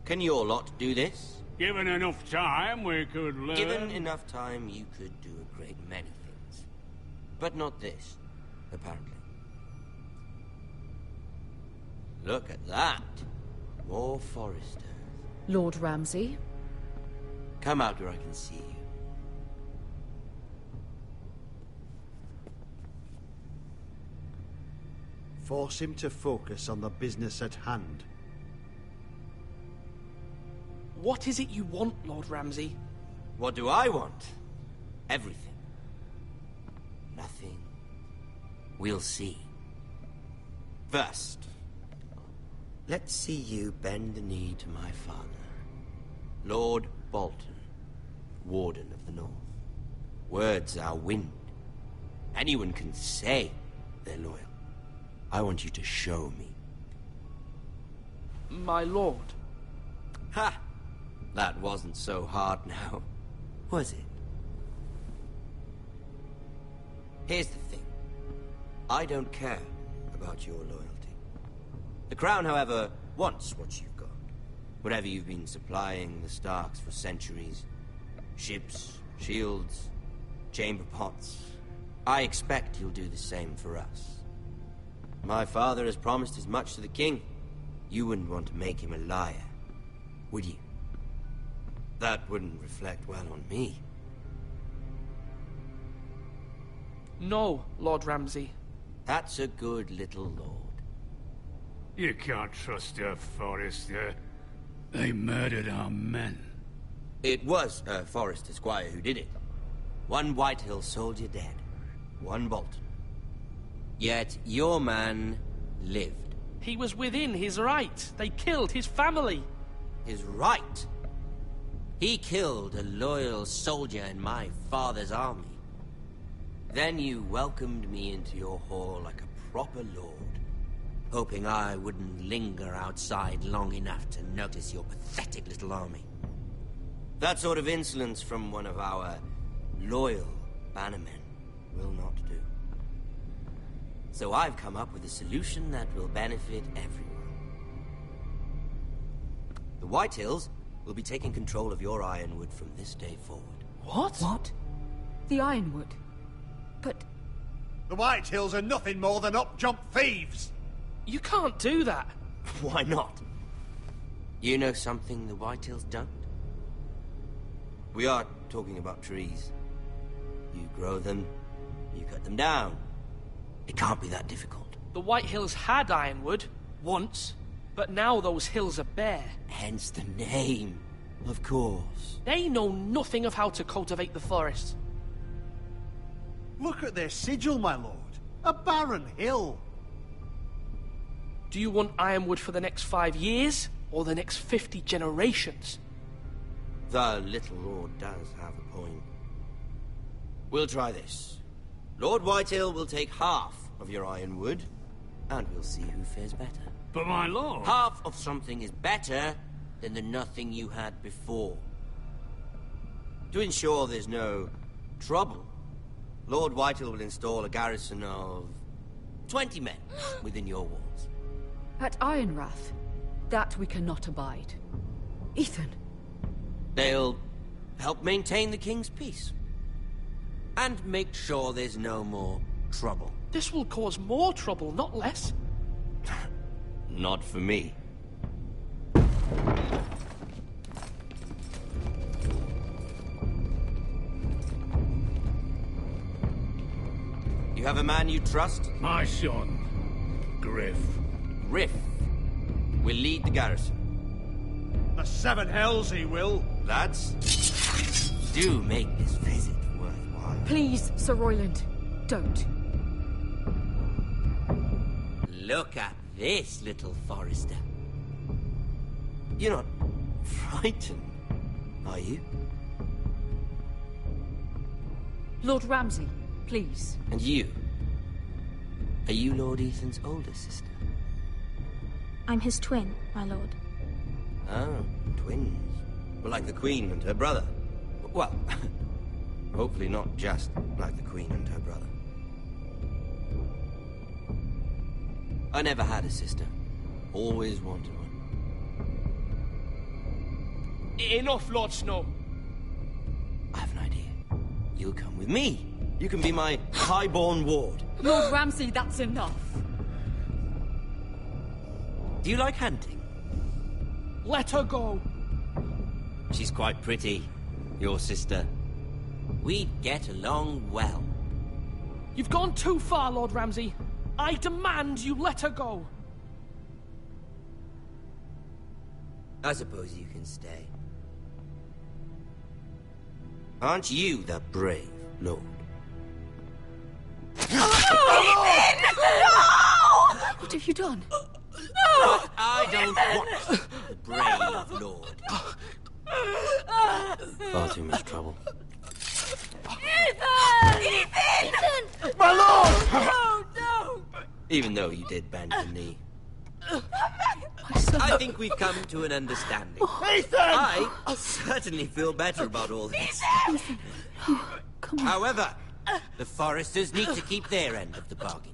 can your lot do this? Given enough time, we could learn... Given enough time, you could do a great many things. But not this, apparently. Look at that. More Forresters. Lord Ramsay? Come out where I can see you. Force him to focus on the business at hand. What is it you want, Lord Ramsay? What do I want? Everything. Nothing. We'll see. First, let's see you bend the knee to my father, Lord Bolton, Warden of the North. Words are wind. Anyone can say they're loyal. I want you to show me. My lord. Ha! That wasn't so hard now, was it? Here's the thing. I don't care about your loyalty. The Crown, however, wants what you've got. Whatever you've been supplying the Starks for centuries. Ships, shields, chamber pots. I expect you'll do the same for us. My father has promised as much to the king. You wouldn't want to make him a liar, would you? That wouldn't reflect well on me. No, Lord Ramsay. That's a good little lord. You can't trust her, Forrester. They murdered our men. It was a Forrester squire who did it. One Whitehill soldier dead. One Bolton. Yet your man lived. He was within his right. They killed his family. His right? He killed a loyal soldier in my father's army. Then you welcomed me into your hall like a proper lord, hoping I wouldn't linger outside long enough to notice your pathetic little army. That sort of insolence from one of our loyal bannermen will not do. So I've come up with a solution that will benefit everyone. The Whitehills will be taking control of your Ironwood from this day forward. What? What? The Ironwood? But... The Whitehills are nothing more than up-jump thieves! You can't do that! Why not? You know something the Whitehills don't? We are talking about trees. You grow them, you cut them down. It can't be that difficult. The Whitehills had Ironwood, once, but now those hills are bare. Hence the name, of course. They know nothing of how to cultivate the forest. Look at their sigil, my lord. A barren hill. Do you want Ironwood for the next 5 years, or the next 50 generations? The little lord does have a point. We'll try this. Lord Whitehill will take half of your Ironwood, and we'll see who fares better. But my lord... Half of something is better than the nothing you had before. To ensure there's no trouble, Lord Whitehill will install a garrison of 20 men within your walls. At Ironrath? That we cannot abide. Ethan. They'll help maintain the king's peace. And make sure there's no more trouble. This will cause more trouble, not less. Not for me. You have a man you trust? My son, Griff. Griff will lead the garrison. The seven hells he will. Lads, do make this visit worthwhile. Please, Sir Royland, don't. Look at this, little Forrester. You're not frightened, are you? Lord Ramsay, please. And you? Are you Lord Ethan's older sister? I'm his twin, my lord. Oh, twins. Well, like the Queen and her brother. Well, hopefully not just like the Queen and her brother. I never had a sister. Always wanted one. Enough, Lord Snow. I have an idea. You'll come with me. You can be my highborn ward. Lord Ramsay, that's enough. Do you like hunting? Let her go. She's quite pretty, your sister. We'd get along well. You've gone too far, Lord Ramsay. I demand you let her go. I suppose you can stay. Aren't you the brave lord? What have you done? But I don't want the brave lord. Far too much trouble. Ethan! Ethan! My lord! No, no! Even though you did bend the knee. I think we've come to an understanding. Ethan! I certainly feel better about all this. However, the Forresters need to keep their end of the bargain.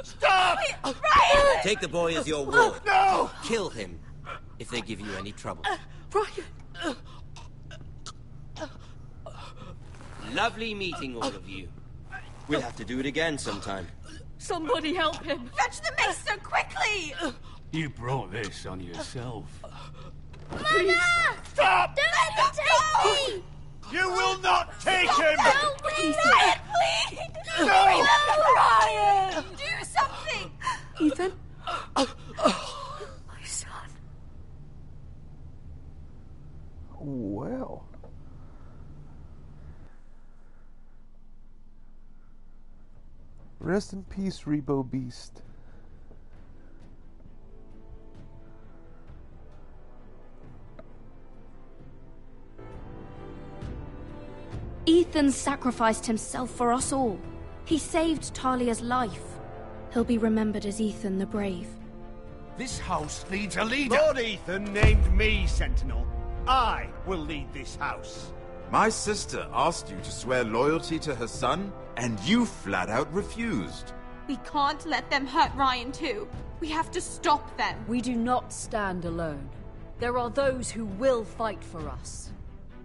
Stop! Ryan! Take the boy as your ward. No! Kill him if they give you any trouble. Ryan! Lovely meeting all of you. We'll have to do it again sometime. Somebody help him! Fetch the maester quickly! You brought this on yourself. Mama! Stop! Don't let him take me! You will not take him! Help me! Ryan, please! No! Ryan! Do something! Ethan? My son. Well. Rest in peace, Rebo Beast. Ethan sacrificed himself for us all. He saved Talia's life. He'll be remembered as Ethan the Brave. This house needs a leader. Lord Ethan named me Sentinel. I will lead this house. My sister asked you to swear loyalty to her son, and you flat out refused. We can't let them hurt Ryan too. We have to stop them. We do not stand alone. There are those who will fight for us.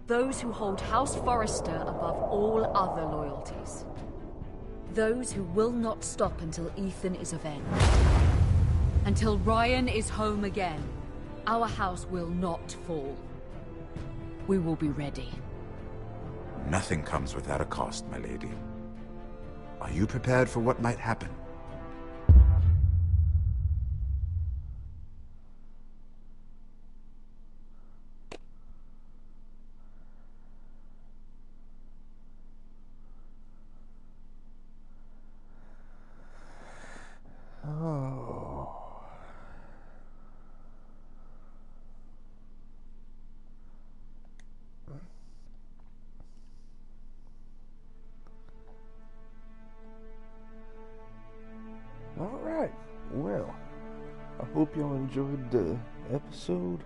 Those who hold House Forrester above all other loyalties. Those who will not stop until Ethan is avenged. Until Ryan is home again, our house will not fall. We will be ready. Nothing comes without a cost, my lady. Are you prepared for what might happen? Oh. Alright, well, I hope y'all enjoyed the episode.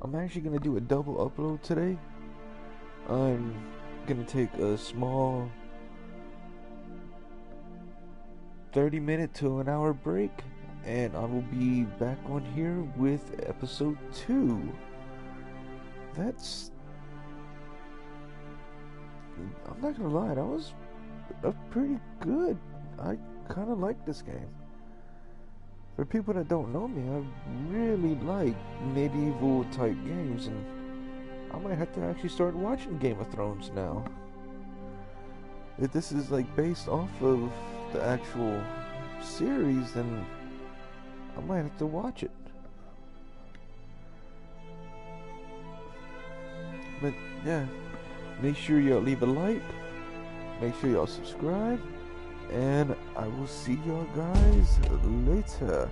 I'm actually gonna do a double upload today. I'm gonna take a small 30-minute to an hour break, and I will be back on here with episode 2. That's I'm not gonna lie, that was pretty good. I kind of like this game. For people that don't know me, I really like medieval type games, and I might have to actually start watching Game of Thrones now. If this is like based off of the actual series, then I might have to watch it. But yeah, make sure y'all leave a like, make sure y'all subscribe, and I will see y'all guys later.